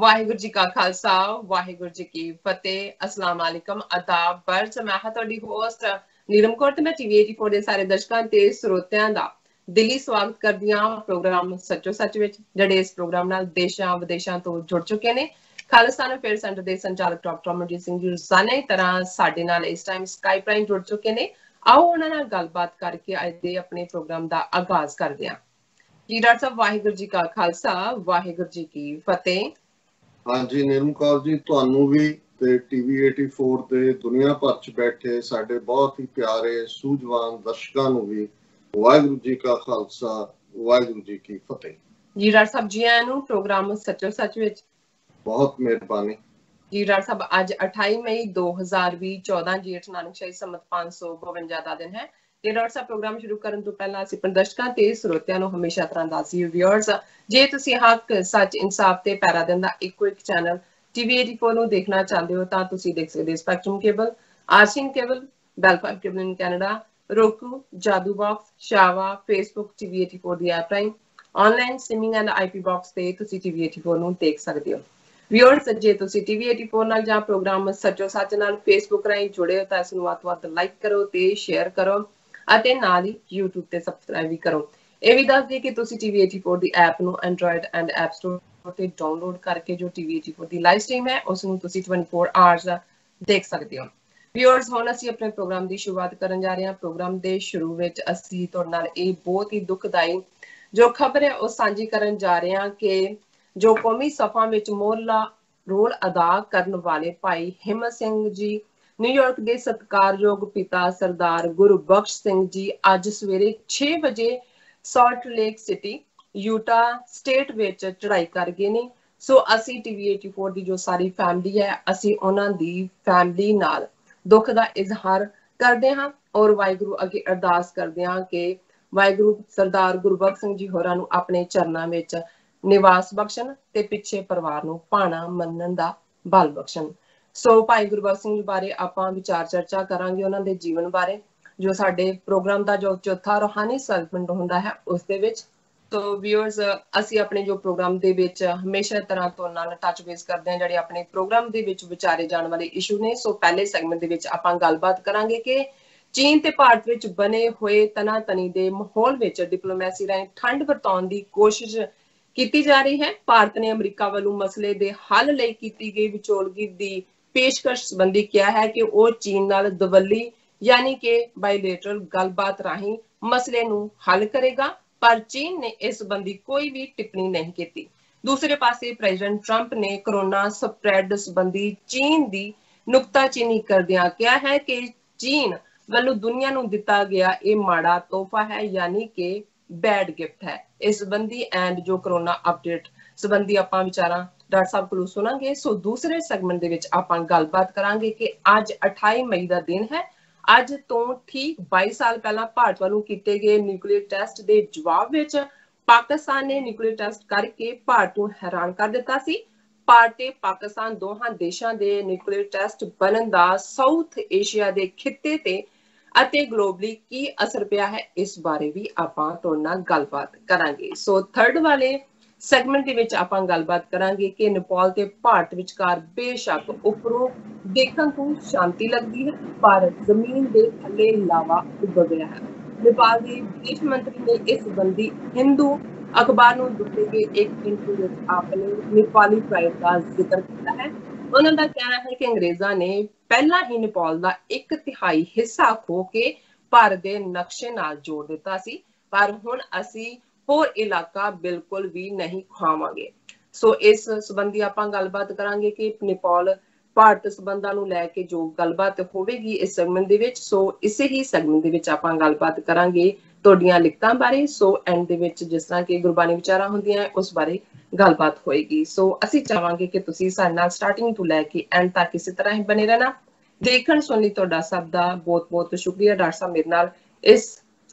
ਵਾਹਿਗੁਰੂ ਜੀ ਕਾ ਖਾਲਸਾ ਵਾਹਿਗੁਰੂ ਜੀ ਕੀ ਫਤਿਹ ਅਸਲਾਮ ਵਾਲੇਕਮ ਆਦਾਬ ਬਰਜ ਮੈਂ ਹਾਂ ਤੁਹਾਡੀ ਹੋਸਟ ਨੀਲਮ ਕੌਰ ਤੇ ਮੈਂ ਟੀਵੀ 84 ਦੇ ਸਾਰੇ ਦਰਸ਼ਕਾਂ ਤੇ ਸਰੋਤਿਆਂ ਦਾ ਦਿਲੀ ਸਵਾਗਤ ਕਰਦੀ ਹਾਂ ਪ੍ਰੋਗਰਾਮ ਸੱਚੋ ਸੱਚ ਵਿੱਚ ਜਿਹੜੇ ਇਸ ਪ੍ਰੋਗਰਾਮ ਨਾਲ ਦੇਸ਼ਾਂ ਵਿਦੇਸ਼ਾਂ ਤੋਂ ਜੁੜ ਚੁੱਕੇ ਨੇ ਖਾਲਿਸਤਾਨ ਅਫੇਅਰ ਸੈਂਟਰ ਦੇ ਸੰਚਾਲਕ ਡਾਕਟਰ ਅਮਰਜੀਤ ਸਿੰਘ ਜੀ ਰੋਜ਼ਾਨਾ ਤਰ੍ਹਾਂ ਸਾਡੇ ਨਾਲ ਇਸ ਟਾਈਮ ਸਕਾਈਪ ਰਾਹੀਂ ਜੁੜ ਚੁੱਕੇ ਨੇ ਆਓ ਉਹਨਾਂ ਨਾਲ ਗੱਲਬਾਤ ਕਰਕੇ ਅੱਜ ਦੇ ਆਪਣੇ ਪ੍ਰੋਗਰਾਮ ਦਾ ਆਗਾਜ਼ ਕਰਦੇ ਹਾਂ ਜੀ ਡਾਕਟਰ ਸਾਹਿਬ ਵਾਹਿਗੁਰੂ ਜੀ ਕਾ ਖਾਲਸਾ ਵਾਹਿਗੁਰੂ ਜੀ ਕੀ ਫਤਿਹ हाँ जी नीलम कौर जी ਤੁਹਾਨੂੰ ਵੀ ਤੇ ਟੀਵੀ 84 ਦੇ ਦੁਨੀਆ ਭਰ ਚ ਬੈਠੇ ਸਾਡੇ ਬਹੁਤ ਹੀ ਪਿਆਰੇ ਸੂਝਵਾਨ ਦਰਸ਼ਕਾਂ ਨੂੰ ਵੀ ਵਾਹਿਗੁਰੂ ਜੀ ਕਾ ਖਾਲਸਾ ਵਾਹਿਗੁਰੂ ਜੀ ਕੀ ਫਤਿਹ ਜੀ ਡਾਕਟਰ ਸਾਹਿਬ ਜੀ ਆਇਆਂ ਨੂੰ ਪ੍ਰੋਗਰਾਮ ਸੱਚੋ ਸੱਚ ਵਿੱਚ ਬਹੁਤ ਮਿਹਰਬਾਨੀ ਜੀ ਡਾਕਟਰ ਸਾਹਿਬ ਅੱਜ 28 ਮਈ 2020 14 ਜੇਠ ਨਾਨਕਸ਼ਾਹੀ ਸੰਮਤ 552 ਦਾ ਦਿਨ ਹੈ ਤੇ ਡਾਕਟਰ ਸਾਹਿਬ ਪ੍ਰੋਗਰਾਮ ਸ਼ੁਰੂ ਕਰਨ ਤੋਂ ਪਹਿਲਾਂ ਅਸੀਂ ਆਪਣੇ ਦਰਸ਼ਕਾਂ ਤੇ ਸਰੋਤਿਆਂ ਨੂੰ ਹਮੇਸ਼ਾ ਤਰ੍ਹਾਂ ਦੱਸੀ ਵਿਊਅਰਸ ਜੇ ਤੁਸੀਂ ਹੱਕ ਸੱਚ ਇਨਸਾਫ ਤੇ ਪੈਰਾ ਦਿਨ ਦਾ ਇੱਕੋ ਇੱਕ ਚੈਨਲ ਟੀਵੀ 84 ਨੂੰ ਦੇਖਣਾ ਚਾਹੁੰਦੇ ਹੋ ਤਾਂ ਤੁਸੀਂ ਦੇਖ ਸਕਦੇ ਹੋ ਸਪੈਕਟਰਮ ਕੇਬਲ ਆਰਸੀਨ ਕੇਬਲ ਬੈਲ5 cable in Canada roku Jadoo box ਸ਼ਾਵਾ ਫੇਸਬੁੱਕ ਟੀਵੀ 84 ਦੀ ਐਪ ਰਾਹੀਂ online streaming and IP box ਤੇ ਤੁਸੀਂ ਟੀਵੀ 84 ਨੂੰ ਦੇਖ ਸਕਦੇ ਹੋ ਵਿਊਅਰਸ ਜੇ ਤੁਸੀਂ ਟੀਵੀ 84 ਨਾਲ ਜਾਂ ਪ੍ਰੋਗਰਾਮ ਸੱਚੋ ਸੱਚ ਨਾਲ ਫੇਸਬੁੱਕ ਰਾਹੀਂ ਜੁੜੇ ਹੋ ਤਾਂ ਇਸ ਨੂੰ ਵੱਧ ਤੋਂ ਵੱਧ ਲਾਈਕ ਕਰੋ ਤੇ ਸ਼ੇਅਰ ਕਰੋ ਅਤੇ ਨਾਲ ਹੀ YouTube ਤੇ ਸਬਸਕ੍ਰਾਈਬ ਵੀ ਕਰੋ ਇਹ ਵੀ ਦੱਸ ਦਈਏ ਕਿ ਤੁਸੀਂ ਟੀਵੀ 84 ਦੀ ਐਪ ਨੂੰ ਐਂਡਰੋਇਡ ਐਂਡ ਐਪ ਸਟੋਰ ਤੇ ਡਾਊਨਲੋਡ ਕਰਕੇ ਜੋ ਟੀਵੀ 84 ਦੀ ਲਾਈਵ ਸਟ੍ਰੀਮ ਹੈ ਉਸ ਨੂੰ ਤੁਸੀਂ 24 ਆਵਰਸ ਦੇਖ ਸਕਦੇ ਹੋ ਵਿਊਅਰਸ ਹੁਣ ਅਸੀਂ ਆਪਣੇ ਪ੍ਰੋਗਰਾਮ ਦੀ ਸ਼ੁਰੂਆਤ ਕਰਨ ਜਾ ਰਹੇ ਹਾਂ ਪ੍ਰੋਗਰਾਮ ਦੇ ਸ਼ੁਰੂ ਵਿੱਚ ਅਸੀਂ ਤੁਹਾਡੇ ਨਾਲ ਇਹ ਬਹੁਤ ਹੀ ਦੁਖਦਾਈ ਜੋ ਖਬਰ ਹੈ ਉਹ ਸਾਂਝੀ ਕਰਨ ਜਾ ਰਹੇ ਹਾਂ ਕਿ ਜੋ ਕੌਮੀ ਸਫਾ ਵਿੱਚ ਮੋਹਰਲਾ ਰੋਲ ਅਦਾ ਕਰਨ ਵਾਲੇ ਭਾਈ ਹਿੰਮਤ ਸਿੰਘ ਜੀ ਨਿਊਯਾਰਕ ਦੇ ਸਤਿਕਾਰਯੋਗ ਪਿਤਾ ਸਰਦਾਰ ਗੁਰਬਖਸ਼ ਸਿੰਘ ਜੀ ਅੱਜ ਸਵੇਰੇ 6 ਵਜੇ salt lake city Utah state ਵਿੱਚ ਚੜ੍ਹਾਈ ਕਰ ਗਏ ਨੇ ਸੋ ਅਸੀਂ ਟੀਵੀ 84 ਦੀ ਜੋ ਸਾਰੀ ਫੈਮਿਲੀ ਹੈ ਅਸੀਂ ਉਹਨਾਂ ਦੀ ਫੈਮਿਲੀ ਨਾਲ ਦੁੱਖ ਦਾ ਇਜ਼ਹਾਰ ਕਰਦੇ ਹਾਂ ਔਰ ਵਾਹਿਗੁਰੂ ਅੱਗੇ ਅਰਦਾਸ ਕਰਦੇ ਹਾਂ ਕਿ ਵਾਹਿਗੁਰੂ ਸਰਦਾਰ ਗੁਰਬਖਸ਼ ਸਿੰਘ ਜੀ ਹੋਰਾਂ ਨੂੰ ਆਪਣੇ ਚਰਨਾਂ ਵਿੱਚ ਨਿਵਾਸ ਬਖਸ਼ਣ ਤੇ ਪਿੱਛੇ ਪਰਿਵਾਰ ਨੂੰ ਭਾਣਾ ਮੰਨਣ ਦਾ ਬਲ ਬਖਸ਼ਣ ਸੋ ਭਾਈ ਗੁਰਬਖਸ਼ ਸਿੰਘ ਜੀ ਬਾਰੇ ਆਪਾਂ ਵਿਚਾਰ ਚਰਚਾ ਕਰਾਂਗੇ ਉਹਨਾਂ ਦੇ ਜੀਵਨ ਬਾਰੇ ਜੋ ਸਾਡੇ ਪ੍ਰੋਗਰਾਮ ਦਾ ਜੋ ਚੌਥਾ ਰੂਹਾਨੀ ਸੈਗਮੈਂਟ ਹੁੰਦਾ ਹੈ ਉਸ ਦੇ ਵਿੱਚ ਸੋ ਵਿਊਅਰਸ ਅਸੀਂ ਆਪਣੇ ਜੋ ਪ੍ਰੋਗਰਾਮ ਦੇ ਵਿੱਚ ਹਮੇਸ਼ਾ ਤਰ੍ਹਾਂ ਤੋਂ ਨਾਲ ਟੱਚ ਬੇਸ ਕਰਦੇ ਹਾਂ ਜਿਹੜੇ ਆਪਣੇ ਪ੍ਰੋਗਰਾਮ ਦੇ ਵਿੱਚ ਵਿਚਾਰੇ ਜਾਣ ਵਾਲੇ ਇਸ਼ੂ ਨੇ ਸੋ ਪਹਿਲੇ ਸੈਗਮੈਂਟ ਦੇ ਵਿੱਚ ਆਪਾਂ ਗੱਲਬਾਤ ਕਰਾਂਗੇ ਕਿ ਚੀਨ ਤੇ ਭਾਰਤ ਵਿੱਚ ਬਣੇ ਹੋਏ ਤਨਾਤਨੀ ਦੇ ਮਾਹੌਲ ਵਿੱਚ ਡਿਪਲੋਮੈਸੀ ਰਾਹੀਂ ਠੰਡ ਵਰਤਾਉਣ ਦੀ ਕੋਸ਼ਿਸ਼ ਕੀਤੀ ਜਾ ਰਹੀ ਹੈ ਭਾਰਤ ਨੇ ਅਮਰੀਕਾ ਵੱਲੋਂ ਮਸਲੇ ਦੇ ਹੱਲ ਲਈ ਕੀਤੀ ਗਈ ਵਿਚੋਲਗੀ ਦੀ ਪੇਸ਼ਕਸ਼ ਸੰਬੰਧੀ ਕਿਹਾ ਹੈ ਕਿ ਉਹ ਚੀਨ ਨਾਲ ਦਵੱਲੀ ਯਾਨੀ ਕਿ ਬਾਇਲੇਟਰਲ ਗੱਲਬਾਤ ਰਾਹੀਂ ਮਸਲੇ ਨੂੰ ਹੱਲ ਕਰੇਗਾ ਪਰ ਚੀਨ ਨੇ ਇਸ ਸੰਬੰਧੀ ਕੋਈ ਵੀ ਟਿੱਪਣੀ ਨਹੀਂ ਕੀਤੀ ਦੂਸਰੇ ਪਾਸੇ ਪ੍ਰੈਜ਼ੀਡੈਂਟ ਟਰੰਪ ਨੇ ਕਰੋਨਾ ਸਪਰੈਡ ਸੰਬੰਧੀ ਚੀਨ ਦੀ ਨੁਕਤਾਚੀਨੀ ਕਰਦਿਆਂ ਕਿਹਾ ਹੈ ਕਿ ਚੀਨ ਵੱਲੋਂ ਦੁਨੀਆ ਨੂੰ ਦਿੱਤਾ ਗਿਆ ਇਹ ਮਾੜਾ ਤੋਹਫਾ ਹੈ ਯਾਨੀ ਕਿ ਬੈਡ ਗਿਫਟ ਹੈ ਇਸ ਸੰਬੰਧੀ ਐਂਡ ਜੋ ਕਰੋਨਾ ਅਪਡੇਟ ਸੰਬੰਧੀ ਆਪਾਂ ਵਿਚਾਰਾਂ ਡਾਕਟਰ ਸਾਹਿਬ ਕੋਲੋਂ ਸੁਣਾਂਗੇ ਸੋ ਦੂਸਰੇ ਸੈਗਮੈਂਟ ਦੇ ਵਿੱਚ ਆਪਾਂ ਗੱਲਬਾਤ ਕਰਾਂਗੇ ਕਿ ਅੱਜ 28 ਮਈ ਦਾ ਦਿਨ ਹੈ ਅੱਜ ਤੋਂ ਠੀਕ 22 ਸਾਲ ਪਹਿਲਾਂ ਭਾਰਤ ਵੱਲੋਂ ਕੀਤੇ ਗਏ ਨਿਊਕਲੀਅਰ ਟੈਸਟ ਦੇ ਜਵਾਬ ਵਿੱਚ ਪਾਕਿਸਤਾਨ ਨੇ ਨਿਊਕਲੀਅਰ ਟੈਸਟ ਕਰਕੇ ਭਾਰਤ ਨੂੰ ਹੈਰਾਨ ਕਰ ਦਿੱਤਾ ਸੀ ਭਾਰਤ ਤੇ ਪਾਕਿਸਤਾਨ ਦੋਹਾਂ ਦੇਸ਼ਾਂ ਦੇ ਨਿਊਕਲੀਅਰ ਟੈਸਟ ਬਣਨ ਦਾ ਸਾਊਥ ਏਸ਼ੀਆ ਦੇ ਖਿੱਤੇ ਤੇ ਅਤੇ ਗਲੋਬਲੀ ਕੀ ਅਸਰ ਪਿਆ ਹੈ ਇਸ ਬਾਰੇ ਵੀ ਆਪਾਂ ਤੁਹਾਡੇ ਨਾਲ ਗੱਲਬਾਤ ਕਰਾਂਗੇ ਸੋ ਥਰਡ ਵਾਲੇ ਸੈਗਮੈਂਟ ਦੇ ਵਿੱਚ ਆਪਾਂ ਗੱਲਬਾਤ ਕਰਾਂਗੇ ਕਿ ਨੇਪਾਲ ਤੇ ਭਾਰਤ ਵਿਚਕਾਰ ਬੇਸ਼ੱਕ ਉੱਪਰੋਂ ਦੇਖਣ ਤੋਂ ਸ਼ਾਂਤੀ ਲੱਗਦੀ ਹੈ ਪਰ ਜ਼ਮੀਨ ਦੇ ਥੱਲੇ ਲਾਵਾ ਉੱਗ ਗਿਆ ਹੈ ਨੇਪਾਲ ਦੇ ਵਿਦੇਸ਼ ਮੰਤਰੀ ਨੇ ਇਸ ਸੰਬੰਧੀ ਹਿੰਦੂ ਅਖਬਾਰ ਨੂੰ ਦਿੱਤੇ ਗਏ ਇੱਕ ਇੰਟਰਵਿਊ ਵਿੱਚ ਆਪਣੇ ਨੇਪਾਲੀ ਪ੍ਰਾਈਡ ਦਾ ਜ਼ਿਕਰ ਕੀਤਾ ਹੈ ਉਹਨਾਂ ਦਾ ਕਹਿਣਾ ਹੈ ਕਿ ਅੰਗਰੇਜ਼ਾਂ ਨੇ ਪਹਿਲਾਂ ਹੀ ਨੇਪਾਲ ਦਾ 1/3 ਹਿੱਸਾ ਖੋ ਕੇ ਭਾਰਤ ਦੇ ਨਕਸ਼ੇ ਨਾਲ ਜੋੜ ਦਿੱਤਾ ਸੀ ਪਰ ਹੁਣ ਅਸੀਂ ਹੋਰ ਇਲਾਕਾ ਬਿਲਕੁਲ ਵੀ ਨਹੀਂ ਖਵਾਵਾਂਗੇ ਸੋ ਇਸ ਸੰਬੰਧੀ ਆਪਾਂ ਗੱਲਬਾਤ ਕਰਾਂਗੇ ਕਿ ਨੇਪਾਲ ਭਾਰਤ ਸੰਬੰਧਾਂ ਨੂੰ ਲੈ ਕੇ ਜੋ ਗੱਲਬਾਤ ਹੋਵੇਗੀ ਇਸ ਸੈਗਮੈਂਟ ਦੇ ਵਿੱਚ ਸੋ ਇਸੇ ਹੀ ਸੈਗਮੈਂਟ ਦੇ ਵਿੱਚ ਆਪਾਂ ਗੱਲਬਾਤ ਕਰਾਂਗੇ ਤੁਹਾਡੀਆਂ ਲਿਖਤਾਂ ਬਾਰੇ ਸੋ ਐਂਡ ਦੇ ਵਿੱਚ ਜਿਸ ਤਰ੍ਹਾਂ ਕਿ ਗੁਰਬਾਣੀ ਵਿਚਾਰਾਂ ਹੁੰਦੀਆਂ ਉਸ ਬਾਰੇ ਗੱਲਬਾਤ ਹੋਏਗੀ ਸੋ ਅਸੀਂ ਚਾਹਾਂਗੇ ਕਿ ਤੁਸੀਂ ਸਾਡੇ ਨਾਲ ਸਟਾਰਟਿੰਗ ਤੋਂ ਲੈ ਕੇ ਐਂਡ ਤੱਕ ਇਸੇ ਤਰ੍ਹਾਂ ਹੀ ਬਣੇ ਰਹਿਣਾ ਦੇਖਣ ਸੁਣ ਲਈ ਤੁਹਾਡਾ ਸਭ ਦਾ ਬਹੁਤ ਬਹੁਤ ਸ਼ੁਕਰੀਆ ਡਾਕਟਰ ਸਾਹਿਬ ਮੇਰੇ ਨਾਲ ਇਸ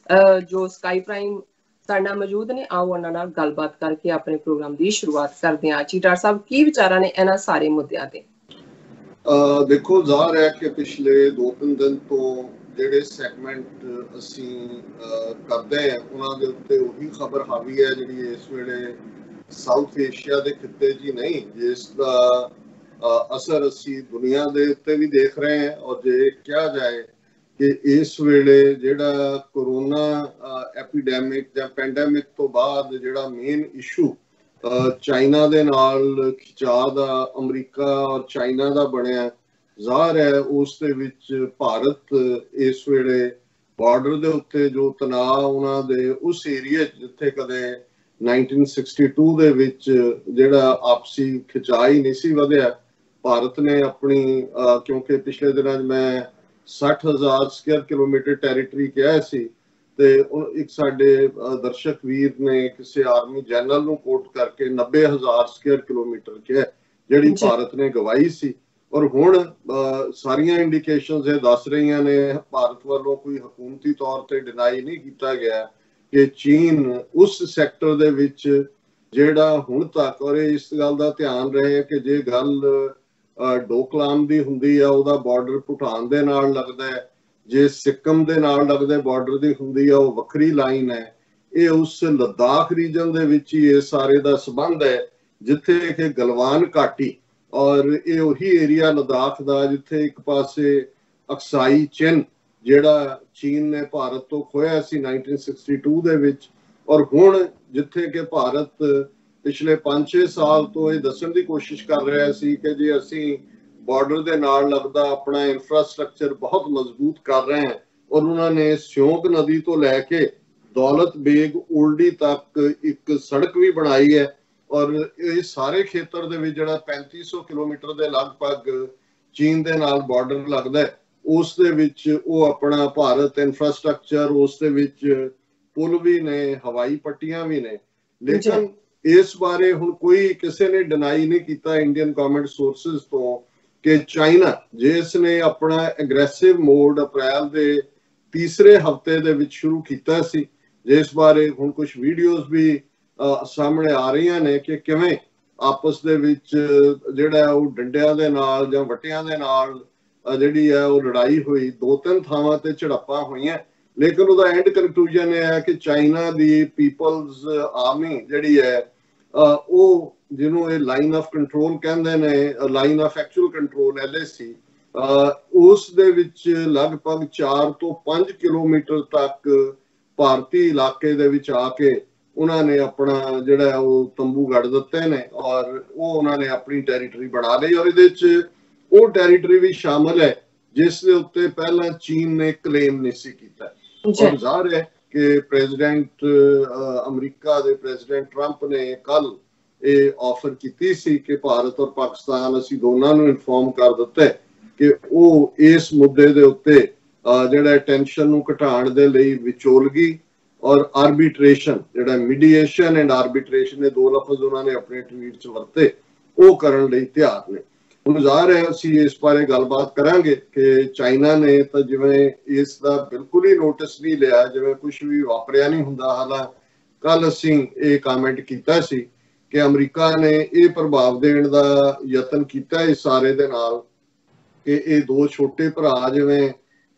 ਜੋ ਸਕਾਈਪ ਰਾਹੀਂ ਸਾਡੇ ਨਾਲ ਮੌਜੂਦ ਨੇ ਆਓ ਉਹਨਾਂ ਨਾਲ ਗੱਲਬਾਤ ਕਰਕੇ ਆਪਣੇ ਪ੍ਰੋਗਰਾਮ ਦੀ ਸ਼ੁਰੂਆਤ ਕਰਦੇ ਹਾਂ ਜੀ ਡਾਕਟਰ ਸਾਹਿਬ ਕੀ ਵਿਚਾਰਾਂ ਨੇ ਇਹਨਾਂ ਸਾਰੇ ਮੁੱਦਿਆਂ ਤੇ ਦੇਖੋ ਜ਼ਾਹਰ ਹੈ ਕਿ ਪਿਛਲੇ 2-3 ਦਿਨ ਤੋਂ ਜਿਹੜੇ ਸੈਗਮੈਂਟ ਅਸੀਂ ਕਰਦੇ ਹਾਂ ਉਹਨਾਂ ਦੇ ਉੱਤੇ ਉਹੀ ਖਬਰ ਹਾਵੀ ਹੈ ਜਿਹੜੀ ਇਸ ਵੇਲੇ ਸਾਊਥ ਏਸ਼ੀਆ ਦੇ ਖਿੱਤੇ 'ਚ ਹੀ ਨਹੀਂ, ਜਿਸ ਦਾ ਅਸਰ ਅਸੀਂ ਦੁਨੀਆ ਦੇ ਉੱਤੇ ਵੀ ਦੇਖ ਰਹੇ ਹਾਂ। ਔਰ ਜੇ ਕਿਹਾ ਜਾਏ ਕਿ ਇਸ ਵੇਲੇ ਜਿਹੜਾ ਕੋਰੋਨਾ ਐਪੀਡੈਮਿਕ ਜਾਂ ਪੈਂਡੈਮਿਕ ਤੋਂ ਬਾਅਦ ਜਿਹੜਾ ਮੇਨ ਇਸ਼ੂ ਚਾਈਨਾ ਦੇ ਨਾਲ ਖਿਚਾਅ ਦਾ ਅਮਰੀਕਾ ਔਰ ਚਾਈਨਾ ਦਾ ਬਣਿਆ ਜ਼ਾਹਰ ਹੈ, ਉਸ ਦੇ ਵਿੱਚ ਭਾਰਤ ਇਸ ਵੇਲੇ ਬਾਰਡਰ ਦੇ ਉੱਤੇ ਜੋ ਤਣਾਅ ਉਹਨਾਂ ਦੇ ਉਸ ਏਰੀਏ ਜਿੱਥੇ ਕਦੇ 1962 ਦੇ ਵਿੱਚ ਜਿਹੜਾ ਆਪਸੀ ਖਿਚਾਅ ਹੀ ਨਹੀਂ ਸੀ ਵਧਿਆ, ਭਾਰਤ ਨੇ ਆਪਣੀ ਕਿਉਂਕਿ ਪਿਛਲੇ ਦਿਨਾਂ 'ਚ ਮੈਂ 60,000 ਸਕੁਅਰ ਕਿਲੋਮੀਟਰ ਟੈਰੀਟਰੀ ਕਿਹਾ ਸੀ, ਤੇ ਇੱਕ ਸਾਡੇ ਦਰਸ਼ਕ ਵੀਰ ਨੇ ਕਿਸੇ ਆਰਮੀ ਜਨਰਲ ਨੂੰ ਕੋਟ ਕਰਕੇ 90,000 ਸਕੁਅਰ ਕਿਲੋਮੀਟਰ ਕਿਹਾ, ਜਿਹੜੀ ਭਾਰਤ ਨੇ ਗਵਾਈ ਸੀ। ਔਰ ਹੁਣ ਸਾਰੀਆਂ ਇੰਡੀਕੇਸ਼ਨਸ ਇਹ ਦੱਸ ਰਹੀਆਂ ਨੇ, ਭਾਰਤ ਵੱਲੋਂ ਕੋਈ ਹਕੂਮਤੀ ਤੌਰ ਤੇ ਡਿਨਾਈ ਨਹੀਂ ਕੀਤਾ ਗਿਆ ਕਿ ਚੀਨ ਉਸ ਸੈਕਟਰ ਦੇ ਵਿੱਚ ਜਿਹੜਾ ਹੁਣ ਤੱਕ, ਔਰ ਇਸ ਗੱਲ ਦਾ ਧਿਆਨ ਰਹੇ ਕਿ ਜੇ ਗੱਲ ਡੋਕਲਾਮ ਦੀ ਹੁੰਦੀ ਆ, ਉਹਦਾ ਬਾਰਡਰ ਭੂਟਾਨ ਦੇ ਨਾਲ ਲੱਗਦਾ ਹੈ, ਜੇ ਸਿੱਕਮ ਦੇ ਨਾਲ ਲੱਗਦੇ ਬਾਰਡਰ ਦੀ ਹੁੰਦੀ ਆ ਉਹ ਵੱਖਰੀ ਲਾਈਨ ਹੈ। ਇਹ ਉਸ ਲੱਦਾਖ ਰੀਜਨ ਦੇ ਵਿੱਚ ਹੀ ਇਹ ਸਾਰੇ ਦਾ ਸੰਬੰਧ ਹੈ, ਜਿੱਥੇ ਕਿ ਗਲਵਾਨ ਘਾਟੀ, ਔਰ ਇਹ ਉਹੀ ਏਰੀਆ ਲੱਦਾਖ ਦਾ ਜਿੱਥੇ ਇੱਕ ਪਾਸੇ ਅਕਸਾਈ ਚਿੰਨ ਜਿਹੜਾ ਚੀਨ ਨੇ ਭਾਰਤ ਤੋਂ ਖੋਇਆ ਸੀ 1962 ਦੇ ਵਿੱਚ, ਔਰ ਹੁਣ ਜਿੱਥੇ ਕਿ ਭਾਰਤ ਪਿਛਲੇ 5-6 ਸਾਲ ਤੋਂ ਇਹ ਦੱਸਣ ਦੀ ਕੋਸ਼ਿਸ਼ ਕਰ ਰਿਹਾ ਸੀ ਕਿ ਜੇ ਅਸੀਂ ਬਾਰਡਰ ਦੇ ਨਾਲ ਲੱਗਦਾ ਆਪਣਾ ਇਨਫਰਾਸਟ੍ਰਕਚਰ ਬਹੁਤ ਮਜ਼ਬੂਤ ਕਰ ਰਹੇ ਹਾਂ, ਔਰ ਉਹਨਾਂ ਨੇ ਸਿਉਂਕ ਨਦੀ ਤੋਂ ਲੈ ਕੇ ਦੌਲਤ ਬੇਗ ਓਲਡੀ ਤੱਕ ਇੱਕ ਸੜਕ ਵੀ ਬਣਾਈ ਹੈ, ਔਰ ਇਹ ਸਾਰੇ ਖੇਤਰ ਦੇ ਵਿੱਚ ਜਿਹੜਾ 3500 ਕਿਲੋਮੀਟਰ ਦੇ ਲਗਭਗ ਚੀਨ ਦੇ ਨਾਲ ਬਾਰਡਰ ਲੱਗਦਾ ਹੈ, ਉਸ ਦੇ ਵਿੱਚ ਉਹ ਆਪਣਾ ਭਾਰਤ ਇਨਫਰਾਸਟ੍ਰਕਚਰ, ਉਸ ਦੇ ਵਿੱਚ ਪੁਲ ਵੀ ਨੇ, ਹਵਾਈ ਪੱਟੀਆਂ ਵੀ ਨੇ। ਲੇਕਿਨ ਇਸ ਬਾਰੇ ਹੁਣ ਕੋਈ ਕਿਸੇ ਨੇ ਡਿਨਾਈ ਨਹੀਂ ਕੀਤਾ ਇੰਡੀਅਨ ਗਵਰਨਮੈਂਟ ਸੋਰਸਸ ਤੋਂ ਕਿ ਚਾਈਨਾ ਜਿਸ ਨੇ ਆਪਣਾ ਐਗਰੈਸਿਵ ਮੋਡ ਅਪ੍ਰੈਲ ਦੇ ਤੀਸਰੇ ਹਫਤੇ ਦੇ ਵਿੱਚ ਸ਼ੁਰੂ ਕੀਤਾ ਸੀ, ਜਿਸ ਬਾਰੇ ਹੁਣ ਕੁਝ ਵੀਡੀਓਜ਼ ਵੀ ਸਾਹਮਣੇ ਆ ਰਹੀਆਂ ਨੇ ਕਿ ਕਿਵੇਂ ਆਪਸ ਦੇ ਵਿੱਚ ਜਿਹੜਾ ਉਹ ਡੰਡਿਆਂ ਦੇ ਨਾਲ ਜਾਂ ਵੱਟਿਆਂ ਦੇ ਨਾਲ ਜਿਹੜੀ ਹੈ ਉਹ ਲੜਾਈ ਹੋਈ, 2-3 ਥਾਵਾਂ ਤੇ ਝੜਪਾਂ ਹੋਈਆਂ, ਲੇਕਿਨ ਉਹਦਾ ਐਂਡ ਕਨਕਲੂਜਨ ਇਹ ਹੈ ਕਿ ਚਾਈਨਾ ਦੀ ਪੀਪਲਜ਼ ਆਰਮੀ ਜਿਹੜੀ ਹੈ ਉਹ ਜਿਹਨੂੰ ਇਹ ਲਾਈਨ ਆਫ ਕੰਟਰੋਲ ਕਹਿੰਦੇ ਨੇ, line of actual control LAC, ਉਸ ਦੇ ਵਿੱਚ ਲਗਭਗ 4 ਤੋਂ 5 ਕਿਲੋਮੀਟਰ ਤੱਕ ਭਾਰਤੀ ਇਲਾਕੇ ਦੇ ਵਿੱਚ ਆ ਕੇ ਉਹਨਾਂ ਨੇ ਆਪਣਾ ਜਿਹੜਾ ਉਹ ਤੰਬੂ ਗੱਡ ਦਿੱਤੇ ਨੇ, ਔਰ ਉਹ ਉਹਨਾਂ ਨੇ ਆਪਣੀ ਟੈਰੀਟਰੀ ਬਣਾ ਲਈ, ਔਰ ਇਹਦੇ ਵਿੱਚ ਉਹ ਟੈਰੀਟਰੀ ਵੀ ਸ਼ਾਮਲ ਹੈ ਜਿਸ ਦੇ ਉੱਤੇ ਪਹਿਲਾਂ ਚੀਨ ਨੇ ਕਲੇਮ ਨਹੀਂ ਸੀ ਕੀਤਾ। ਔਰ ਜ਼ਾਹਰ ਹੈ ਕਿ ਪ੍ਰੈਜ਼ੀਡੈਂਟ ਅਮਰੀਕਾ ਦੇ ਪ੍ਰੈਜ਼ੀਡੈਂਟ ਟਰੰਪ ਨੇ ਕੱਲ ਇਹ ਆਫਰ ਕੀਤੀ ਸੀ ਕਿ ਭਾਰਤ ਔਰ ਪਾਕਿਸਤਾਨ ਅਸੀਂ ਦੋਨਾਂ ਨੂੰ ਇਨਫੋਰਮ ਕਰ ਦਿੱਤਾ ਕਿ ਉਹ ਇਸ ਮੁੱਦੇ ਦੇ ਉੱਤੇ ਜਿਹੜਾ ਟੈਨਸ਼ਨ ਨੂੰ ਘਟਾਉਣ ਦੇ ਲਈ ਵਿਚੋਲਗੀ ਔਰ ਆਰਬਿਟ੍ਰੇਸ਼ਨ, ਜਿਹੜਾ ਮੀਡੀਏਸ਼ਨ ਐਂਡ ਆਰਬਿਟ੍ਰੇਸ਼ਨ, ਇਹ ਦੋ ਲਫ਼ਜ਼ ਉਹਨਾਂ ਨੇ ਆਪਣੇ ਟਵੀਟ 'ਚ ਵਰਤੇ, ਉਹ ਕਰਨ ਲਈ ਤਿਆਰ ਨੇ। ਹੁਣ ਜ਼ਾਹਰ ਹੈ ਅਸੀਂ ਇਸ ਬਾਰੇ ਗੱਲਬਾਤ ਕਰਾਂਗੇ ਕਿ ਚਾਈਨਾ ਨੇ ਤਾਂ ਜਿਵੇਂ ਇਸ ਦਾ ਬਿਲਕੁਲ ਹੀ ਨੋਟਿਸ ਨਹੀਂ ਲਿਆ, ਜਿਵੇਂ ਕੁਝ ਵੀ ਵਾਪਰਿਆ ਨਹੀਂ ਹੁੰਦਾ। ਹਾਲਾਂਕਿ ਕੱਲ ਅਸੀਂ ਇਹ ਕਮੈਂਟ ਕੀਤਾ ਸੀ ਕਿ ਅਮਰੀਕਾ ਨੇ ਇਹ ਪ੍ਰਭਾਵ ਦੇਣ ਦਾ ਯਤਨ ਕੀਤਾ ਇਸ ਸਾਰੇ ਦੇ ਨਾਲ ਕਿ ਇਹ ਦੋ ਛੋਟੇ ਭਰਾ ਜਿਵੇਂ